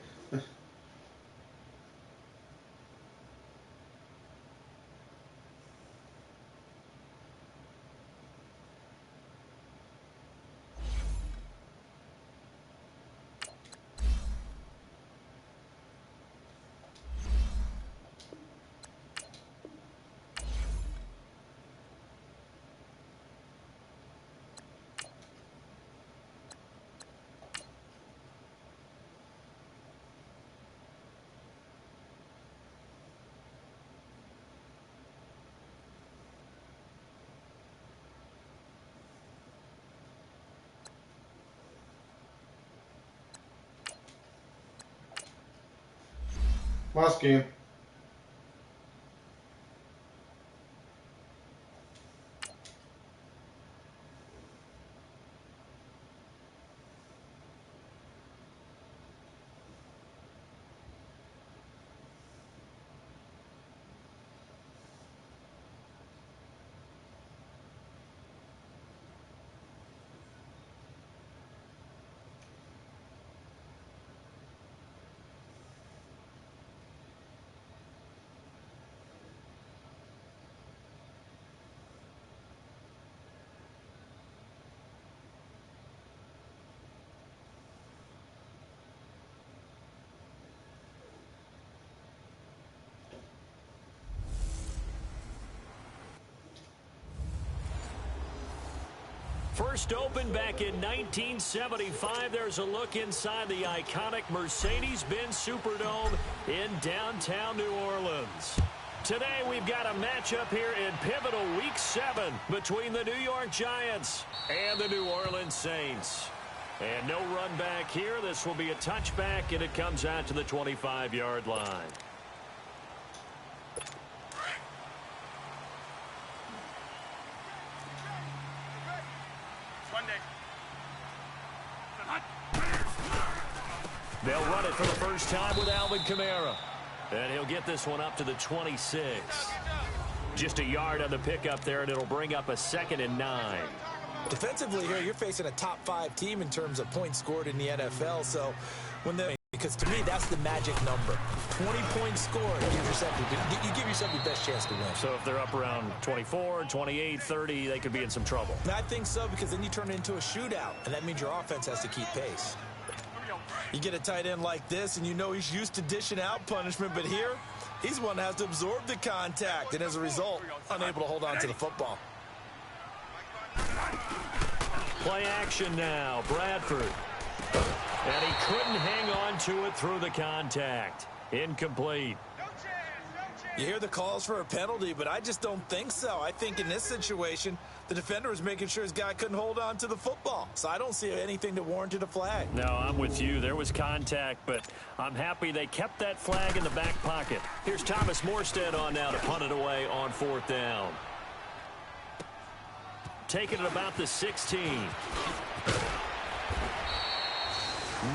Last game. First opened back in 1975. There's a look inside the iconic Mercedes-Benz Superdome in downtown New Orleans. Today we've got a matchup here in pivotal Week 7 between the New York Giants and the New Orleans Saints. And no run back here. This will be a touchback, and it comes out to the 25-yard line. They'll run it for the first time with Alvin Kamara. And he'll get this one up to the 26. Just a yard on the pickup there, and it'll bring up a 2nd and 9. Defensively here, you're facing a top 5 team in terms of points scored in the NFL. So because to me, that's the magic number. 20 points scored. You give yourself your best chance to win. So if they're up around 24, 28, 30, they could be in some trouble. I think so, because then you turn it into a shootout, and that means your offense has to keep pace. You get a tight end like this, and you know he's used to dishing out punishment, but here, he's one that has to absorb the contact, and as a result, unable to hold on to the football. Play action now, Bradford. And he couldn't hang on to it through the contact. Incomplete. You hear the calls for a penalty, but I just don't think so. I think in this situation, the defender was making sure his guy couldn't hold on to the football. So I don't see anything that warranted a flag. No, I'm with you. There was contact, but I'm happy they kept that flag in the back pocket. Here's Thomas Morstead on now to punt it away on 4th down. Taking it about the 16.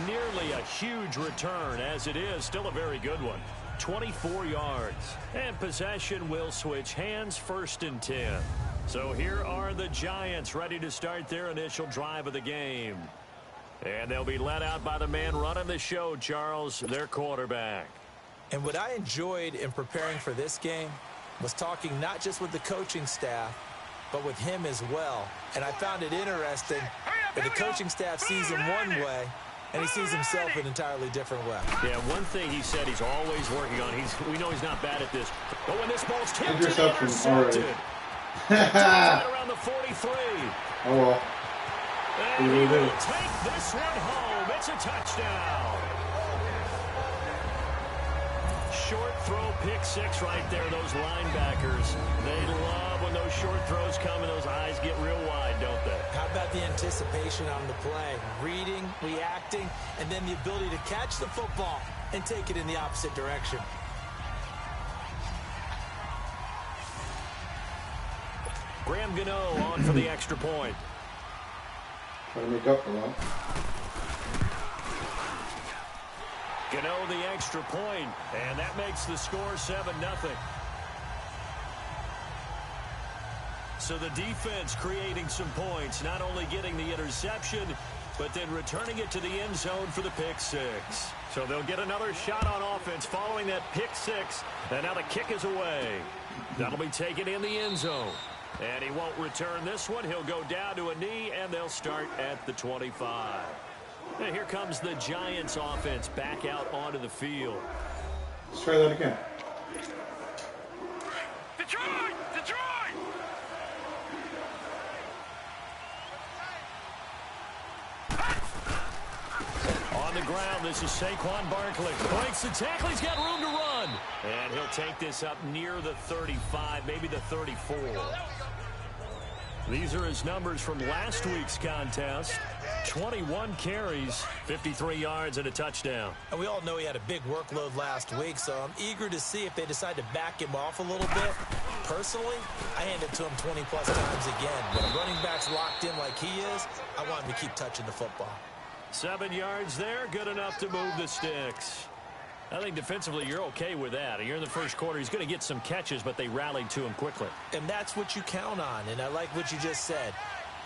Nearly a huge return, as it is. Still a very good one. 24 yards. And possession will switch hands, 1st and 10. So here are the Giants ready to start their initial drive of the game. And they'll be led out by the man running the show, Charles, their quarterback. And what I enjoyed in preparing for this game was talking not just with the coaching staff, but with him as well. And I found it interesting that the coaching staff sees him one way, and he sees himself an entirely different way. Yeah, one thing he said he's always working on. We know he's not bad at this. But when this ball's tipped, interception already. Around the 43. Oh, well. And he will take this one home. It's a touchdown. Short throw, pick 6 right there. Those linebackers, they love when those short throws come and those eyes get real wide, don't they? How about the anticipation on the play? Reading, reacting, and then the ability to catch the football and take it in the opposite direction. Graham Gano on for the extra point. Trying to make up for that. Gano the extra point, and that makes the score 7-0. So the defense creating some points, not only getting the interception, but then returning it to the end zone for the pick 6. So they'll get another shot on offense following that pick 6, and now the kick is away. That'll be taken in the end zone. And he won't return this one. He'll go down to a knee, and they'll start at the 25. And here comes the Giants offense back out onto the field. Let's try that again. Detroit! Detroit! On the ground, this is Saquon Barkley. Breaks the tackle. He's got room to run. And he'll take this up near the 35, maybe the 34. These are his numbers from last week's contest. 21 carries, 53 yards, and a touchdown. And we all know he had a big workload last week, so I'm eager to see if they decide to back him off a little bit. Personally, I hand it to him 20-plus times again. When a running back's locked in like he is, I want him to keep touching the football. 7 yards there, good enough to move the sticks. I think defensively you're okay with that. You're in the first quarter. He's going to get some catches, but they rallied to him quickly. And that's what you count on, and I like what you just said.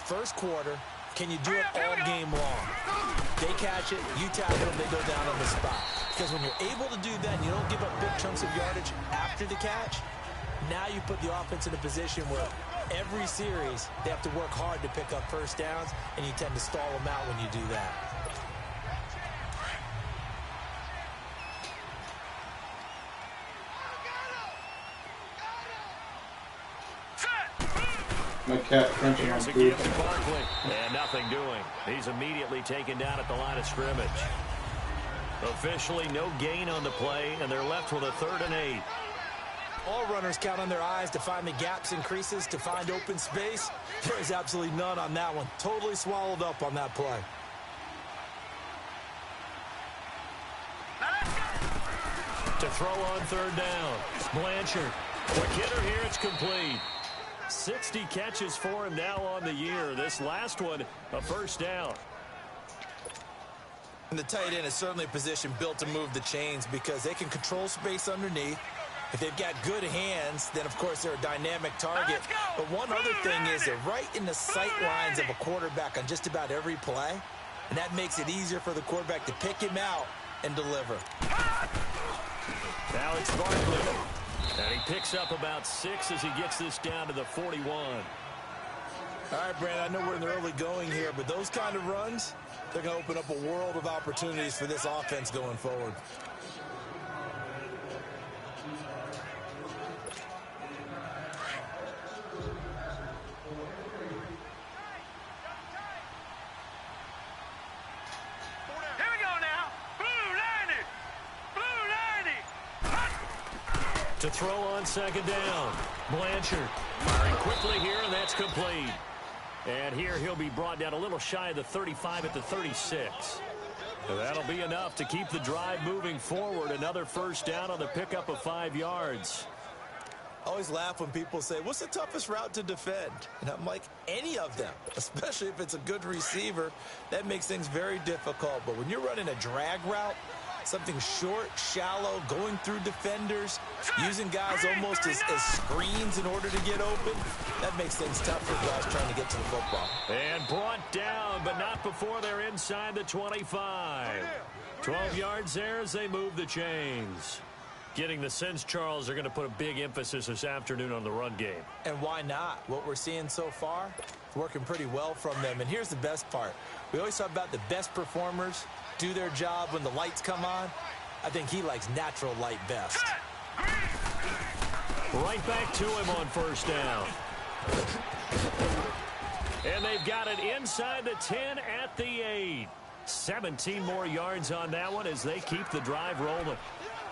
First quarter, can you do it all game long? They catch it, you tackle them, they go down on the spot. Because when you're able to do that and you don't give up big chunks of yardage after the catch, now you put the offense in a position where every series they have to work hard to pick up first downs, and you tend to stall them out when you do that. My cat crunching on food. And nothing doing. He's immediately taken down at the line of scrimmage. Officially no gain on the play, and they're left with a 3rd and 8. All runners count on their eyes to find the gaps and creases, to find open space. There's absolutely none on that one. Totally swallowed up on that play. To throw on 3rd down. Blanchard. Quick hitter here, it's complete. 60 catches for him now on the year. This last one, a first down. And the tight end is certainly a position built to move the chains because they can control space underneath. If they've got good hands, then, of course, they're a dynamic target. But one other thing is they're right in the sight lines of a quarterback on just about every play. And that makes it easier for the quarterback to pick him out and deliver. Now it's Barkley. And he picks up about 6 as he gets this down to the 41. All right, Brandon, I know we're in the early going here, but those kind of runs, they're going to open up a world of opportunities for this offense going forward. To throw on 2nd down. Blanchard firing quickly here, and that's complete. And here he'll be brought down a little shy of the 35 at the 36. So that'll be enough to keep the drive moving forward. Another first down on the pickup of 5 yards. I always laugh when people say, what's the toughest route to defend? And I'm like, any of them, especially if it's a good receiver. That makes things very difficult. But when you're running a drag route, something short, shallow, going through defenders, using guys almost as screens in order to get open, that makes things tough for guys trying to get to the football. And brought down, but not before they're inside the 25. 12 yards there as they move the chains. Getting the sense, Charles, they're going to put a big emphasis this afternoon on the run game. And why not? What we're seeing so far, it's working pretty well from them. And here's the best part. We always talk about the best performers do their job when the lights come on. I think he likes natural light best. Right back to him on first down. And they've got it inside the 10 at the 8. 17 more yards on that one as they keep the drive rolling.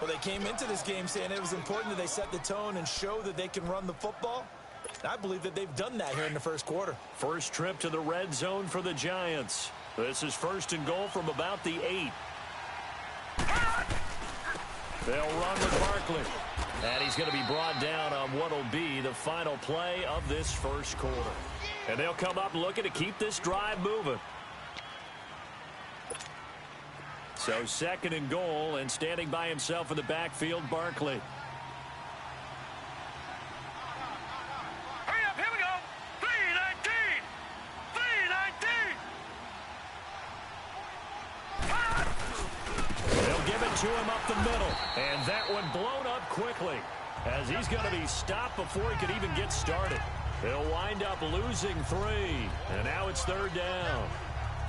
Well, they came into this game saying it was important that they set the tone and show that they can run the football. I believe that they've done that here in the first quarter. First trip to the red zone for the Giants. This is 1st and goal from about the 8. They'll run with Barkley. And he's going to be brought down on what will be the final play of this first quarter. And they'll come up looking to keep this drive moving. So 2nd and goal, and standing by himself in the backfield, Barkley. Hurry up, here we go. 319. 319. They'll give it to him up the middle. And that one blown up quickly as he's going to be stopped before he could even get started. They'll wind up losing 3. And now it's 3rd down.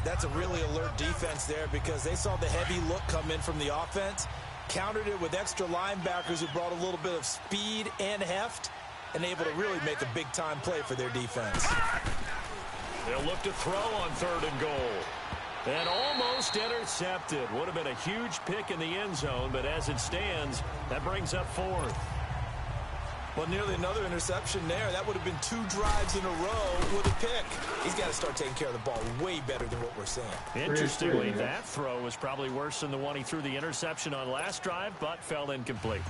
That's a really alert defense there because they saw the heavy look come in from the offense, countered it with extra linebackers who brought a little bit of speed and heft, and able to really make a big-time play for their defense. They'll look to throw on 3rd and goal. And almost intercepted. Would have been a huge pick in the end zone, but as it stands, that brings up 4th. Well, nearly another interception there. That would have been 2 drives in a row with a pick. He's got to start taking care of the ball way better than what we're seeing. Interestingly, that throw was probably worse than the one he threw the interception on last drive, but fell incomplete.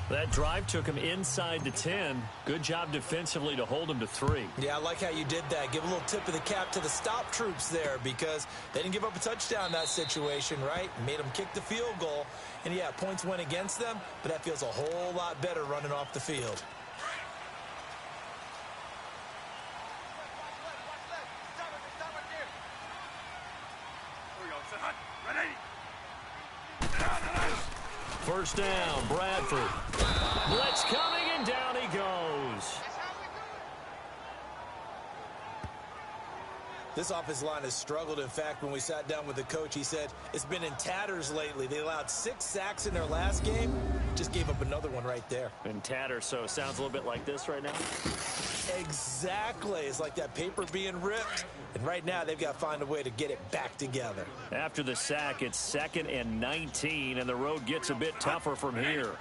That drive took him inside the 10. Good job defensively to hold him to 3. Yeah, I like how you did that. Give a little tip of the cap to the stop troops there because they didn't give up a touchdown in that situation, right? Made them kick the field goal. And, yeah, points went against them, but that feels a whole lot better running off the field. First down, Bradford. Blitz coming, and down he goes. This offensive line has struggled. In fact, when we sat down with the coach, he said it's been in tatters lately. They allowed 6 sacks in their last game. Just gave up another one right there. In tatters, so it sounds a little bit like this right now. Exactly. It's like that paper being ripped. And right now, they've got to find a way to get it back together. After the sack, it's 2nd and 19, and the road gets a bit tougher from here.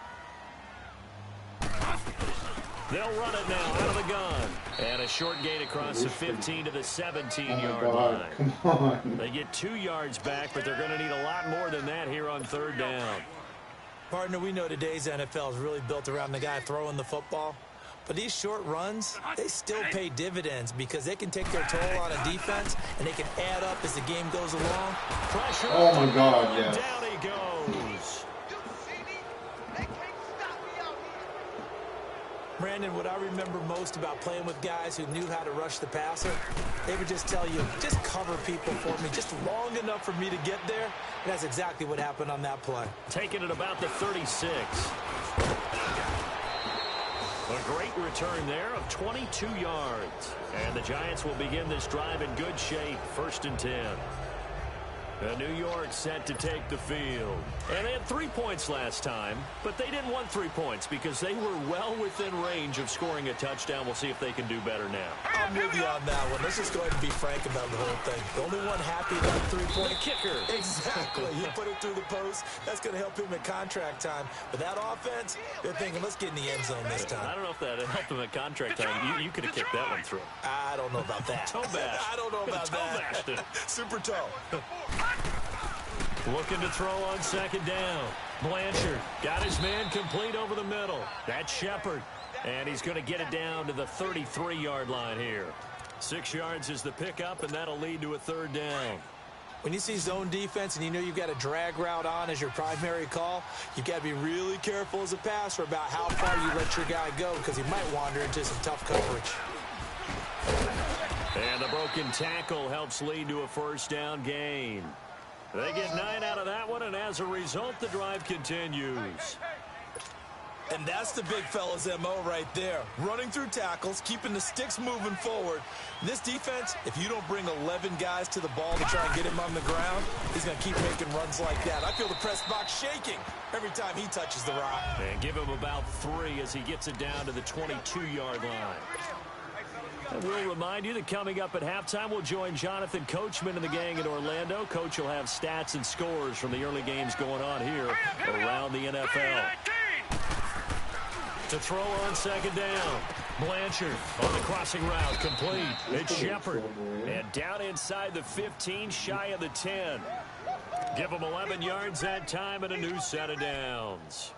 They'll run it now out of the gun. And a short gain across the 15 to the 17-yard line. Come on. They get 2 yards back, but they're going to need a lot more than that here on 3rd down. Partner, we know today's NFL is really built around the guy throwing the football. But these short runs, they still pay dividends because they can take their toll on a defense, and they can add up as the game goes along. Pressure. Oh, my God, yes. Down he goes. Brandon, what I remember most about playing with guys who knew how to rush the passer, they would just tell you, just cover people for me, just long enough for me to get there. And that's exactly what happened on that play. Taking it about the 36. A great return there of 22 yards. And the Giants will begin this drive in good shape. 1st and 10. New York set to take the field. And they had 3 points last time, but they didn't want 3 points because they were well within range of scoring a touchdown. We'll see if they can do better now. I'm with you on that one. Let's just go ahead and be frank about the whole thing. The only one happy about the 3-point kicker. Exactly. You put it through the post. That's going to help him at contract time. But that offense, they're thinking, let's get in the end zone this time. I don't know if that helped him at contract time. You could have kicked that one through. I don't know about that. Toe bash. I don't know about that. Super toe. Looking to throw on 2nd down. Blanchard got his man complete over the middle. That's Shepard. And he's going to get it down to the 33-yard line here. 6 yards is the pickup, and that'll lead to a 3rd down. When you see zone defense and you know you've got a drag route on as your primary call, you've got to be really careful as a passer about how far you let your guy go because he might wander into some tough coverage. And the broken tackle helps lead to a 1st down gain. They get 9 out of that one, and as a result, the drive continues. And that's the big fella's MO right there. Running through tackles, keeping the sticks moving forward. This defense, if you don't bring 11 guys to the ball to try and get him on the ground, he's going to keep making runs like that. I feel the press box shaking every time he touches the rock. And give him about 3 as he gets it down to the 22-yard line. And we'll remind you that coming up at halftime, we'll join Jonathan Coachman and the gang in Orlando. Coach will have stats and scores from the early games going on here around the NFL. To throw on 2nd down. Blanchard on the crossing route, complete. It's Shepard. And down inside the 15, shy of the 10. Give them 11 yards that time and a new set of downs.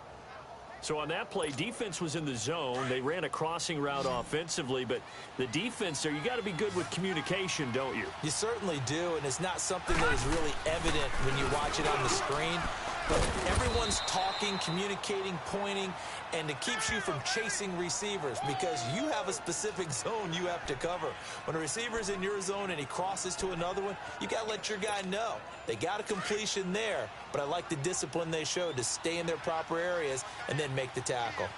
So on that play, defense was in the zone. They ran a crossing route offensively, but the defense there, you got to be good with communication, don't you? You certainly do, and it's not something that is really evident when you watch it on the screen. But everyone's talking, communicating, pointing, and it keeps you from chasing receivers because you have a specific zone you have to cover. When a receiver's in your zone and he crosses to another one, you got to let your guy know. They got a completion there, but I like the discipline they showed to stay in their proper areas and then make the tackle.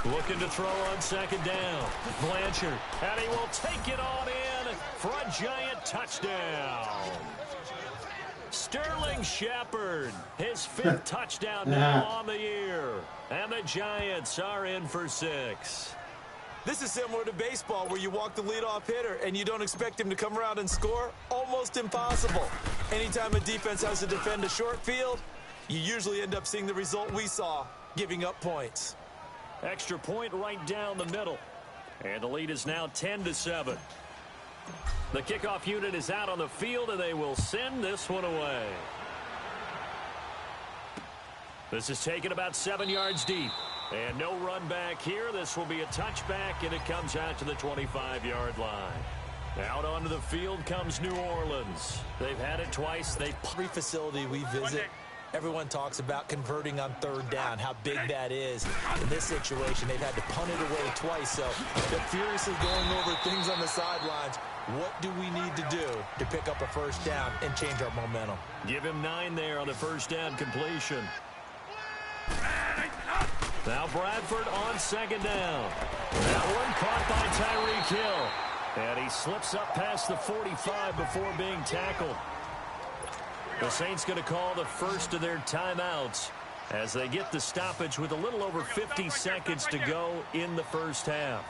Looking to throw on 2nd down. Blanchard, and he will take it on in for a giant touchdown. Sterling Shepard, his 5th touchdown now on the year. And the Giants are in for 6. This is similar to baseball where you walk the leadoff hitter and you don't expect him to come around and score. Almost impossible. Anytime a defense has to defend a short field, you usually end up seeing the result we saw, giving up points. Extra point right down the middle. And the lead is now 10-7. The kickoff unit is out on the field, and they will send this one away. This is taken about 7 yards deep. And no run back here. This will be a touchback, and it comes out to the 25-yard line. Out onto the field comes New Orleans. They've had it twice. Every facility we visit, everyone talks about converting on third down, how big that is. In this situation, they've had to punt it away twice, so they're furiously going over things on the sidelines. What do we need to do to pick up a first down and change our momentum? Give him 9 there on the first down completion. Now Bradford on second down. That one caught by Tyreek Hill. And he slips up past the 45 before being tackled. The Saints going to call the first of their timeouts as they get the stoppage with a little over 50 seconds to go in the first half.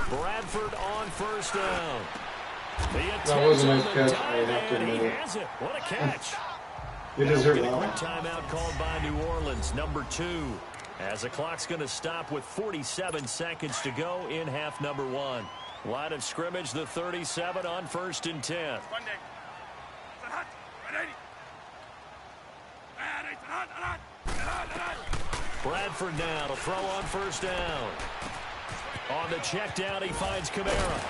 Bradford on first down. That was a nice catch. I have to admit it. Has it. What a catch. You deserve that A one. quick timeout called by New Orleans, number 2. As the clock's going to stop with 47 seconds to go in half number 1. Line of scrimmage, the 37 on 1st and 10. Bradford now to throw on first down. On the check down, he finds Kamara.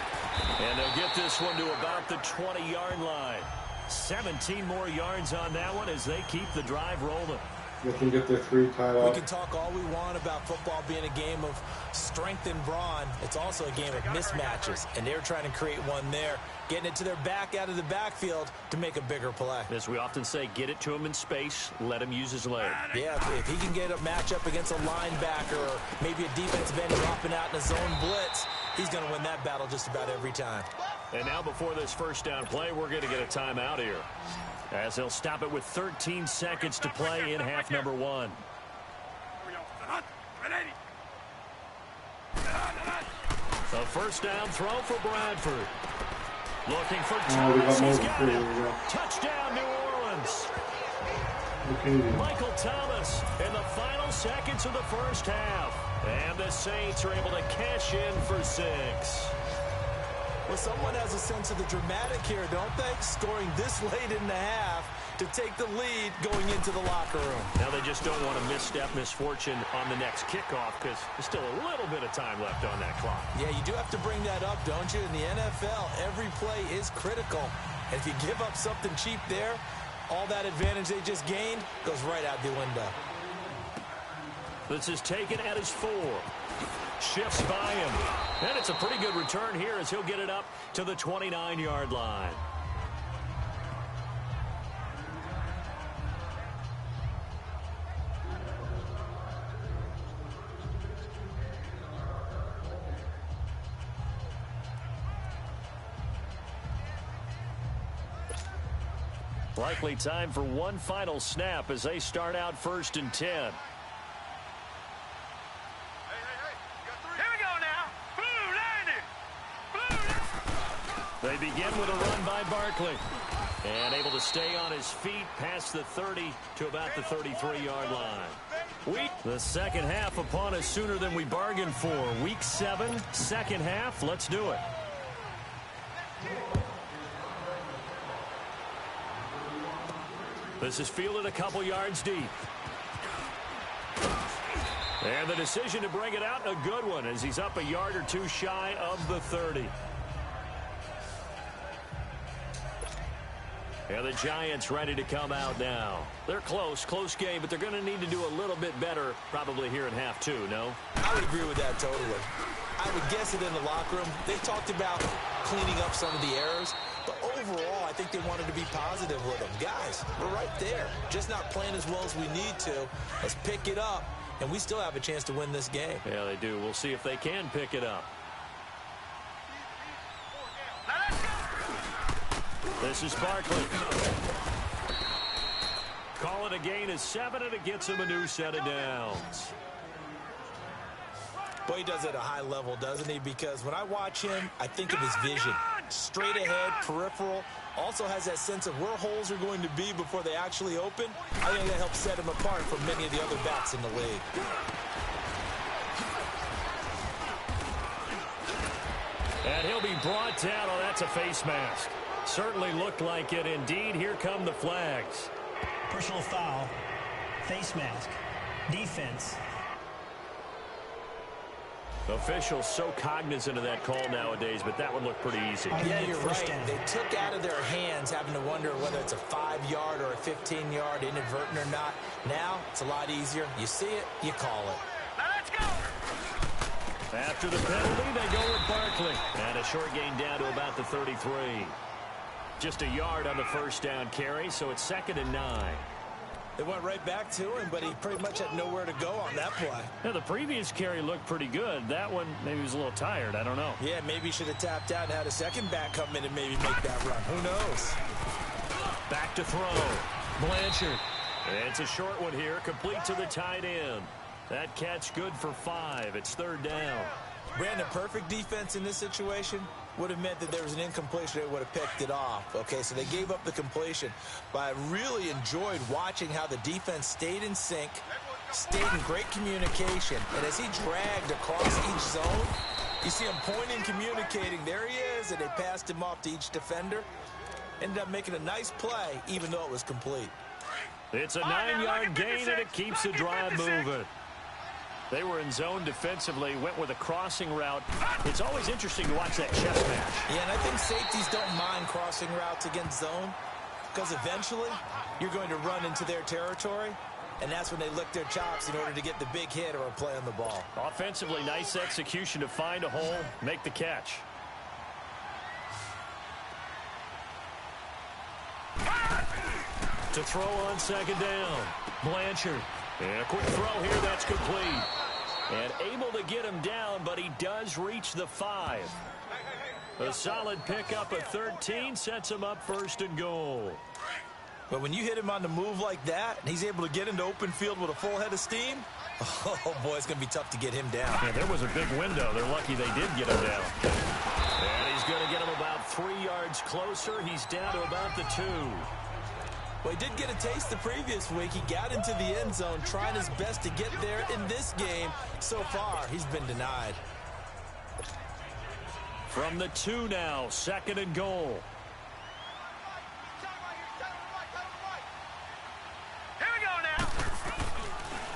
And they'll get this one to about the 20-yard line. 17 more yards on that one as they keep the drive rolling. They can get their 3 tied up. We can talk all we want about football being a game of strength and brawn. It's also a game of mismatches, and they're trying to create one there, getting it to their back out of the backfield to make a bigger play. As we often say, get it to him in space, let him use his leg. Yeah, if he can get a matchup against a linebacker or maybe a defensive end dropping out in a zone blitz, he's going to win that battle just about every time. And now before this first down play, we're going to get a timeout here, as they'll stop it with 13 seconds to play in half number 1. A first down throw for Bradford. Looking for Thomas. He's got it. Touchdown, New Orleans. Michael Thomas in the final seconds of the first half. And the Saints are able to cash in for 6. Well, someone has a sense of the dramatic here, don't they? Scoring this late in the half to take the lead going into the locker room. Now they just don't want to misstep misfortune on the next kickoff because there's still a little bit of time left on that clock. Yeah, you do have to bring that up, don't you? In the NFL, every play is critical. And if you give up something cheap there, all that advantage they just gained goes right out the window. This is taken at his 4. Shifts by him. And it's a pretty good return here as he'll get it up to the 29-yard line. Likely time for one final snap as they start out 1st and 10. They begin with a run by Barkley. And able to stay on his feet past the 30 to about the 33-yard line. The second half upon us sooner than we bargained for. Week 7, second half. Let's do it. This is fielded a couple yards deep. And the decision to bring it out, a good one, as he's up a yard or 2 shy of the 30. And the Giants ready to come out now. They're close game, but they're going to need to do a little bit better probably here in half 2, no? I would agree with that totally. I would guess it in the locker room. They talked about cleaning up some of the errors, but overall, I think they wanted to be positive with them. Guys, we're right there. Just not playing as well as we need to. Let's pick it up, and we still have a chance to win this game. Yeah, they do. We'll see if they can pick it up. This is Barkley. Call it a gain of 7, and it gets him a new set of downs. Boy, he does it at a high level, doesn't he? Because when I watch him, I think of his vision. straight ahead, peripheral. Also has that sense of where holes are going to be before they actually open. I think that helps set him apart from many of the other backs in the league. And he'll be brought down. Oh, that's a face mask. Certainly looked like it indeed. Here come the flags. Personal foul, face mask, defense. Officials so cognizant of that call nowadays, but that would look pretty easy. Yeah, you're right. They took out of their hands having to wonder whether it's a 5-yard or a 15-yard, inadvertent or not. Now, it's a lot easier. You see it, you call it. Now let's go. After the penalty, they go with Barkley. And a short gain down to about the 33. Just a yard on the first down carry, so it's 2nd and 9. They went right back to him, but he pretty much had nowhere to go on that play. Yeah, the previous carry looked pretty good. That one, maybe he was a little tired. I don't know. Yeah, maybe he should have tapped out and had a second back come in and maybe make that run. Who knows? Back to throw. Blanchard. It's a short one here, complete to the tight end. That catch good for 5. It's 3rd down. Brandon, perfect defense in this situation would have meant that there was an incompletion. They would have picked it off. Okay, so they gave up the completion. But I really enjoyed watching how the defense stayed in sync, stayed in great communication. And as he dragged across each zone, you see him pointing, communicating. There he is, and they passed him off to each defender. Ended up making a nice play, even though it was complete. It's a 9-yard gain, and it keeps the drive moving. They were in zone defensively, went with a crossing route. It's always interesting to watch that chest match. Yeah, and I think safeties don't mind crossing routes against zone because eventually you're going to run into their territory, and that's when they lick their chops in order to get the big hit or a play on the ball. Offensively, nice execution to find a hole, make the catch. To throw on 2nd down. Blanchard. And a quick throw here, that's complete. And able to get him down, but he does reach the 5. A solid pickup of 13 sets him up 1st and goal. But when you hit him on the move like that, and he's able to get into open field with a full head of steam, oh boy, it's going to be tough to get him down. Yeah, there was a big window. They're lucky they did get him down. And he's going to get him about 3 yards closer. He's down to about the 2. Well, he did get a taste the previous week. He got into the end zone, trying his best to get there in this game. So far, he's been denied. From the 2 now, 2nd and goal. Here we go now.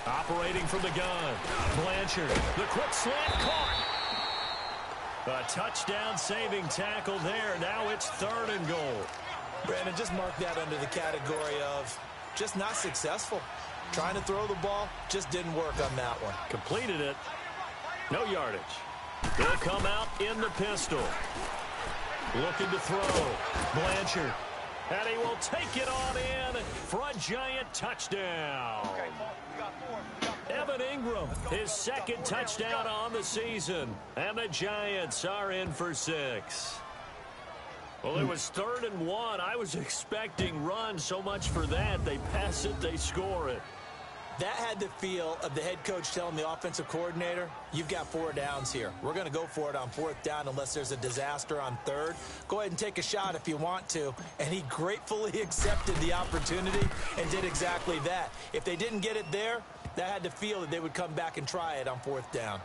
Operating from the gun. Blanchard, the quick slant caught. A touchdown saving tackle there. Now it's 3rd and goal. Brandon, just mark that under the category of just not successful. Trying to throw the ball, just didn't work on that one. Completed it. No yardage. They'll come out in the pistol. Looking to throw. Blanchard. And he will take it on in for a giant touchdown. Evan Ingram, his 2nd touchdown on the season. And the Giants are in for 6. Well, it was 3rd and 1. I was expecting runs. So much for that. They pass it, they score it. That had the feel of the head coach telling the offensive coordinator, you've got 4 downs here. We're going to go for it on 4th down unless there's a disaster on 3rd. Go ahead and take a shot if you want to. And he gratefully accepted the opportunity and did exactly that. If they didn't get it there, that had the feel that they would come back and try it on 4th down.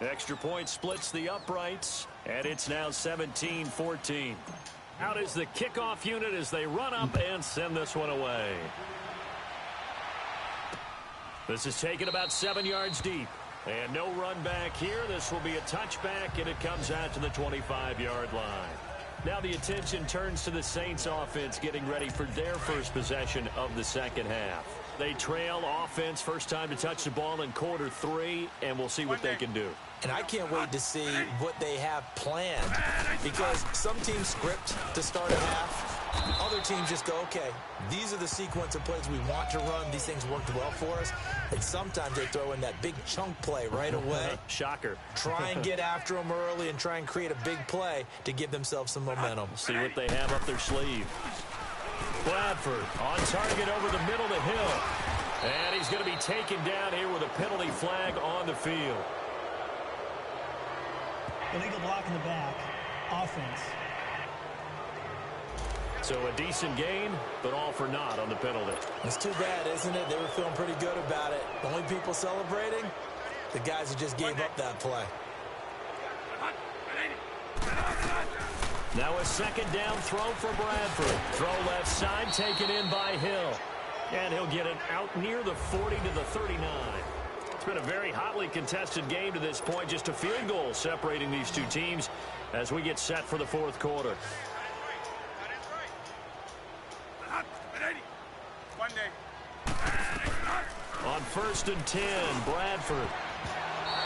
Extra point splits the uprights, and it's now 17-14. Out is the kickoff unit as they run up and send this one away. This is taken about 7 yards deep. And no run back here. This will be a touchback, and it comes out to the 25-yard line. Now the attention turns to the Saints offense getting ready for their first possession of the 2nd half. They trail offense, first time to touch the ball in quarter 3, and we'll see what they can do. And I can't wait to see what they have planned, because some teams script to start a half. Other teams just go, okay, these are the sequence of plays we want to run. These things worked well for us. And sometimes they throw in that big chunk play right away. Shocker. Try and get after them early and try and create a big play to give themselves some momentum. See what they have up their sleeve. Bradford on target over the middle to Hill. And he's going to be taken down here with a penalty flag on the field. Illegal block in the back. Offense. So a decent gain, but all for naught on the penalty. It's too bad, isn't it? They were feeling pretty good about it. The only people celebrating, the guys who just gave up that play. Now a second down throw for Bradford. Throw left side, taken in by Hill. And he'll get it out near the 40 to the 39. It's been a very hotly contested game to this point. Just a field goal separating these two teams as we get set for the fourth quarter. On 1st and 10, Bradford.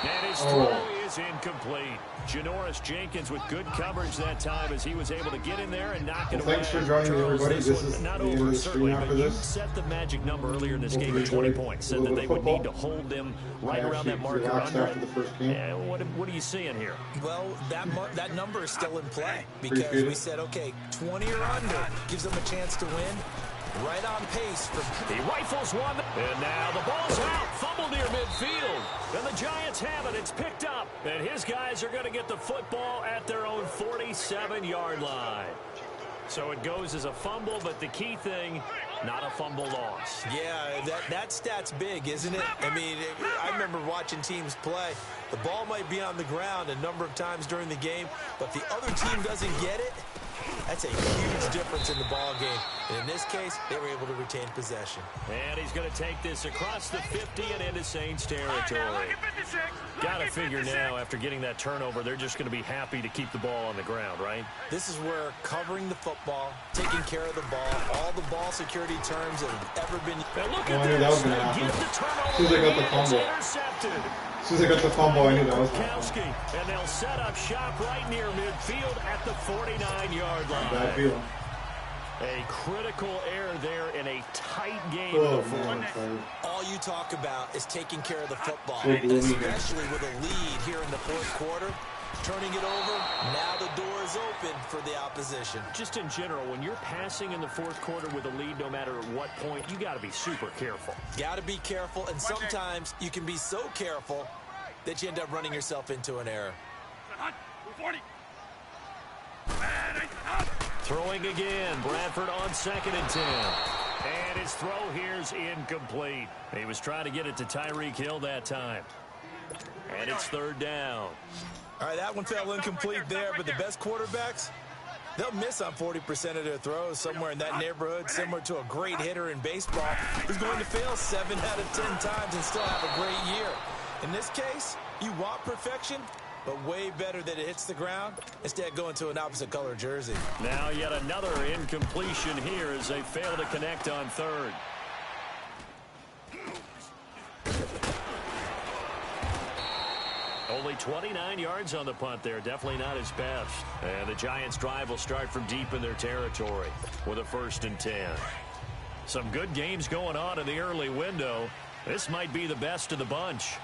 And his throw is incomplete. Janoris Jenkins with good coverage that time as he was able to get in there and knock it away. Thanks for joining me, everybody. This is not the end over, of the stream certainly, after but you this. set the magic number earlier in this game at 20 points. Said that they would need to hold them right around that marker under. After the first game. What are you seeing here? Well, that number is still in play because we said, okay, 20 or under gives them a chance to win. Right on pace. He rifles one, and now the ball's out. Fumble near midfield. And the Giants have it. It's picked up. And his guys are going to get the football at their own 47-yard line. So it goes as a fumble, but the key thing, not a fumble loss. Yeah, that stat's big, isn't it? I mean, I remember watching teams play. The ball might be on the ground a number of times during the game, but the other team doesn't get it. That's a huge difference in the ball game. And in this case, they were able to retain possession. And he's going to take this across the 50 and into Saints territory. Got to figure now, after getting that turnover, they're just going to be happy to keep the ball on the ground, right? This is where covering the football, taking care of the ball, all the ball security terms that have ever been. And look at I knew that was going to happen. As soon as I got the fumble. As soon as I got the fumble, I knew that was going to happen. And they'll set up shop right near midfield at the 49-yard line. Bad feeling. A critical error there in a tight game. All you talk about is taking care of the football, So especially with a lead here in the fourth quarter. Turning it over, now the door is open for the opposition. Just in general, when you're passing in the fourth quarter with a lead, no matter what point, you got to be super careful. Got to be careful, and sometimes you can be so careful that you end up running yourself into an error. Throwing again, Bradford on 2nd and 10. And his throw here's incomplete. He was trying to get it to Tyreek Hill that time. And it's 3rd down. All right, that one fell incomplete there, but the best quarterbacks, they'll miss on 40% of their throws somewhere in that neighborhood, similar to a great hitter in baseball who's going to fail 7 out of 10 times and still have a great year. In this case, you want perfection, but way better that it hits the ground instead of going to an opposite color jersey. Now yet another incompletion here as they fail to connect on 3rd. Only 29 yards on the punt there. Definitely not his best. And the Giants' drive will start from deep in their territory with a 1st and 10. Some good games going on in the early window. This might be the best of the bunch.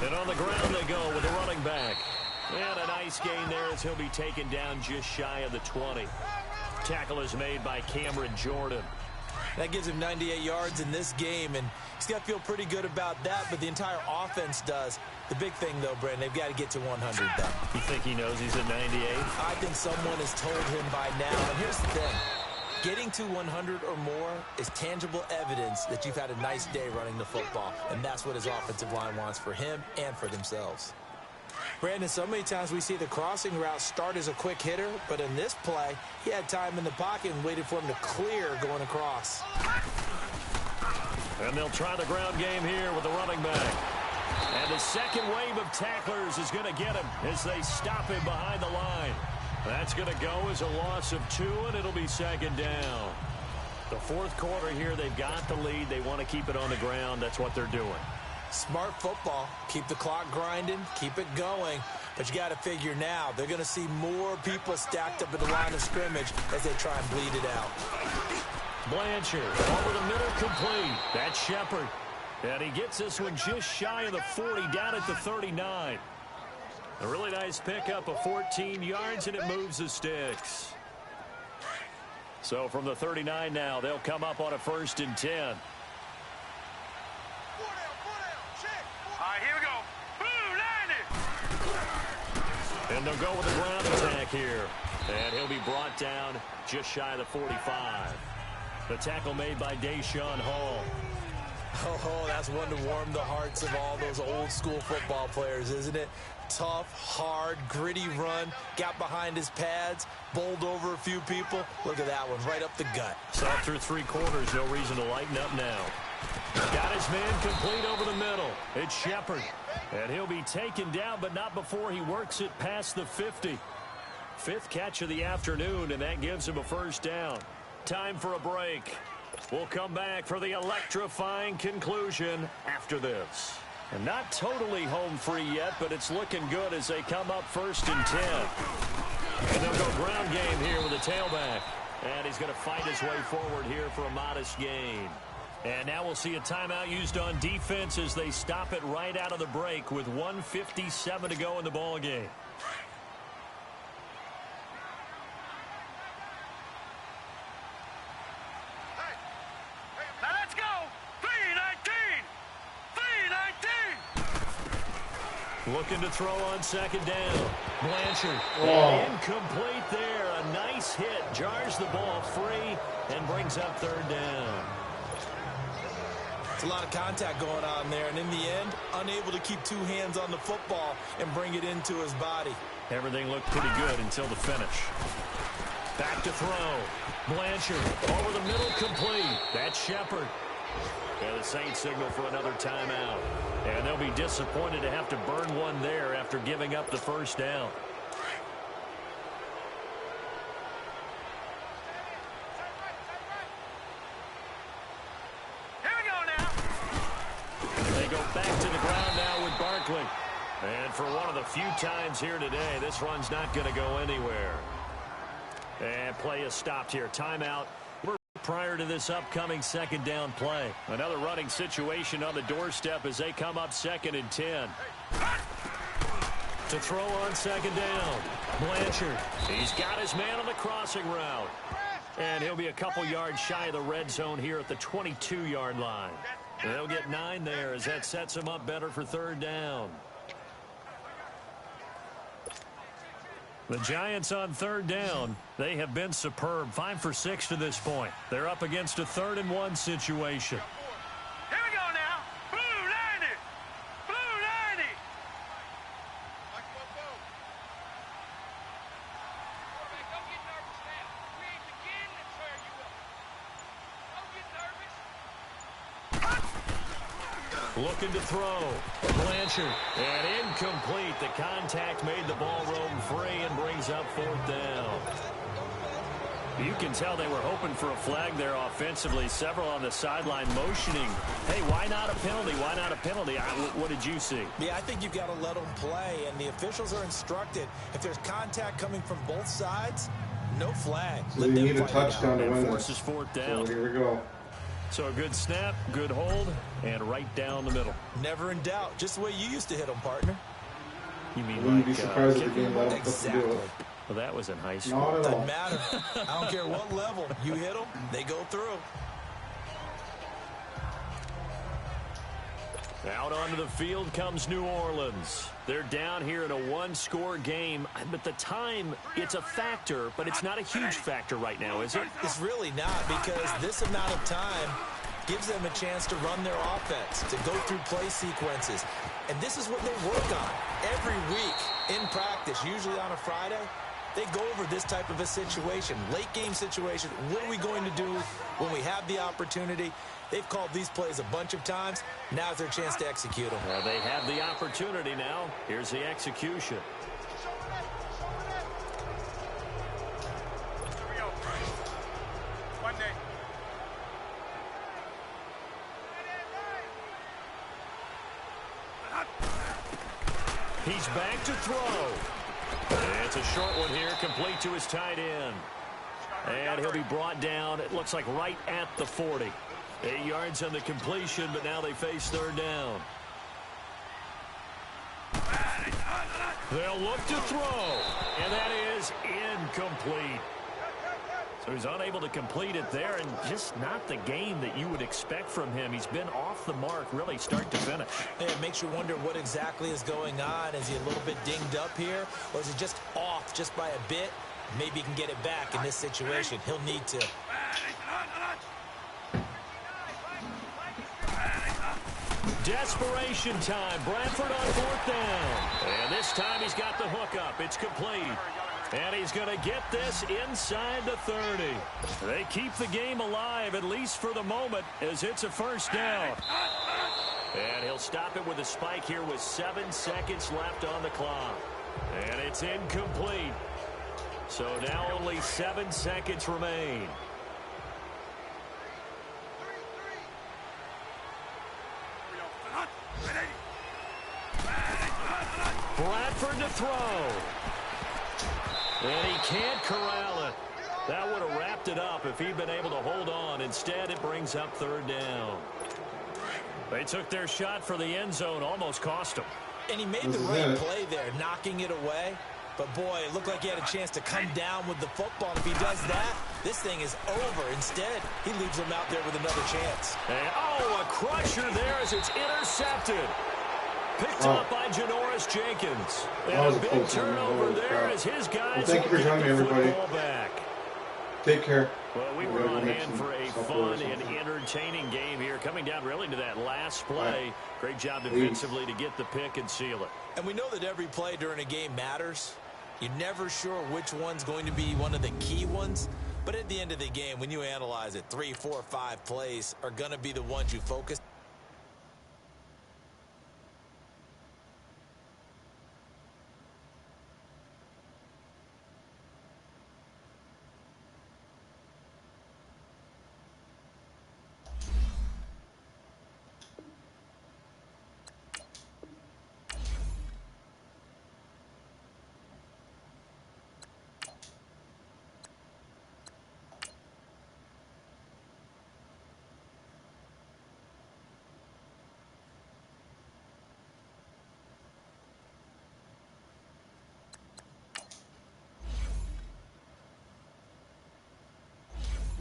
And on the ground they go with a running back. And a nice gain there as he'll be taken down just shy of the 20. Tackle is made by Cameron Jordan. That gives him 98 yards in this game, and he's got to feel pretty good about that, but the entire offense does. The big thing, though, Brandon, they've got to get to 100, though. You think he knows he's at 98? I think someone has told him by now. And here's the thing. Getting to 100 or more is tangible evidence that you've had a nice day running the football, and that's what his offensive line wants for him and for themselves. Brandon, so many times we see the crossing route start as a quick hitter, but in this play, he had time in the pocket and waited for him to clear going across. And they'll try the ground game here with the running back. And the second wave of tacklers is going to get him as they stop him behind the line. That's going to go as a loss of 2, and it'll be 2nd down. The fourth quarter here, they've got the lead. They want to keep it on the ground. That's what they're doing. Smart football. Keep the clock grinding. Keep it going. But you got to figure now, they're going to see more people stacked up at the line of scrimmage as they try and bleed it out. Blanchard over the middle, complete. That's Shepard. And he gets this one just shy of the 40, down at the 39. A really nice pickup of 14 yards, and it moves the sticks. So from the 39 now, they'll come up on a 1st and 10. Here we go. Blue 90. And they'll go with a ground attack here. And he'll be brought down just shy of the 45. The tackle made by Deshaun Hall. Oh, that's one to warm the hearts of all those old school football players, isn't it? Tough, hard, gritty run. Got behind his pads, bowled over a few people. Look at that one, right up the gut. Soft through 3 quarters, no reason to lighten up now. Got his man complete over the middle. It's Shepard. And he'll be taken down, but not before he works it past the 50. 5th catch of the afternoon, and that gives him a first down. Time for a break. We'll come back for the electrifying conclusion after this. And not totally home free yet, but it's looking good as they come up 1st and 10. And they'll go ground game here with a tailback. And he's going to fight his way forward here for a modest gain. And now we'll see a timeout used on defense as they stop it right out of the break with 1:57 to go in the ball game. Now let's go. 3-19. 3-19. Looking to throw on 2nd down. Blanchard. Incomplete there. A nice hit. Jars the ball free and brings up 3rd down. It's a lot of contact going on there, and in the end, unable to keep 2 hands on the football and bring it into his body. Everything looked pretty good until the finish. Back to throw. Blanchard over the middle, complete. That's Shepard. And the Saints signal for another timeout. And they'll be disappointed to have to burn one there after giving up the first down. Here we go now. They go back to the ground now with Barkley. And for one of the few times here today, this run's not going to go anywhere. And play is stopped here. Timeout. We're prior to this upcoming 2nd down play. Another running situation on the doorstep as they come up 2nd and 10. To throw on 2nd down. Blanchard. He's got his man on the crossing route. And he'll be a couple yards shy of the red zone here at the 22-yard line. And they'll get 9 there as that sets him up better for 3rd down. The Giants on 3rd down. They have been superb. 5 for 6 to this point. They're up against a 3rd and 1 situation. Here we go now. Blue 90. Blue 90. Don't get nervous now. We ain't beginning to tear you up. Don't get nervous. Looking to throw. Blanchard. And incomplete. The contact made the ball roam free and brings up 4th down. You can tell they were hoping for a flag there offensively. Several on the sideline motioning. Hey, why not a penalty? Why not a penalty? What did you see? Yeah, I think you've got to let them play, and the officials are instructed. If there's contact coming from both sides, no flag. So you need a touchdown to win this. this. Forces 4th down. So here we go. So a good snap, good hold, and right down the middle. Never in doubt. Just the way you used to hit them, partner. You mean Wouldn't like be surprised if the game let them exactly. do it. Well, that was in high school. Not at all. Doesn't matter. I don't care what level. You hit them, they go through. Out onto the field comes New Orleans. They're down here in a 1-score game. But the time, it's a factor, but it's not a huge factor right now, is it? It's really not, because this amount of time gives them a chance to run their offense, to go through play sequences. And this is what they work on every week in practice, usually on a Friday. They go over this type of a situation, late game situation. What are we going to do when we have the opportunity? They've called these plays a bunch of times. Now's their chance to execute them. Well, they have the opportunity now. Here's the execution. Here we go. One day. He's back to throw. And it's a short one here, complete to his tight end. And he'll be brought down, it looks like right at the 40. 8 yards on the completion, but now they face 3rd down. They'll look to throw, and that is incomplete. So he's unable to complete it there, and just not the game that you would expect from him. He's been off the mark really start to finish. It makes you wonder what exactly is going on. Is he a little bit dinged up here, or is he just off just by a bit? Maybe he can get it back in this situation. He'll need to. Desperation time. Bradford on 4th down. And this time he's got the hook up. It's complete. And he's going to get this inside the 30. They keep the game alive, at least for the moment, as it's a first down. And he'll stop it with a spike here with 7 seconds left on the clock. And it's incomplete. So now only 7 seconds remain. Bradford to throw. And he can't corral it. That would have wrapped it up if he'd been able to hold on. Instead, it brings up 3rd down. They took their shot for the end zone, almost cost him. And he made the right play there, knocking it away. But, boy, it looked like he had a chance to come down with the football. And if he does that, this thing is over. Instead, he leaves him out there with another chance. And, a crusher there as it's intercepted. Picked up by Janoris Jenkins. And a big turnover there as his guys thank you for joining me, everybody. Back. Take care. Well, we were on hand for a fun and entertaining game here, coming down really to that last play. Great job defensively to get the pick and seal it. And we know that every play during a game matters. You're never sure which one's going to be one of the key ones. But at the end of the game, when you analyze it, 3, 4, 5 plays are going to be the ones you focus.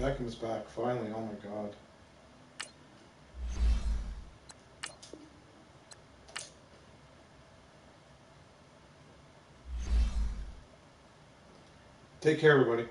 Beckham's back, finally. Oh, my God. Take care, everybody.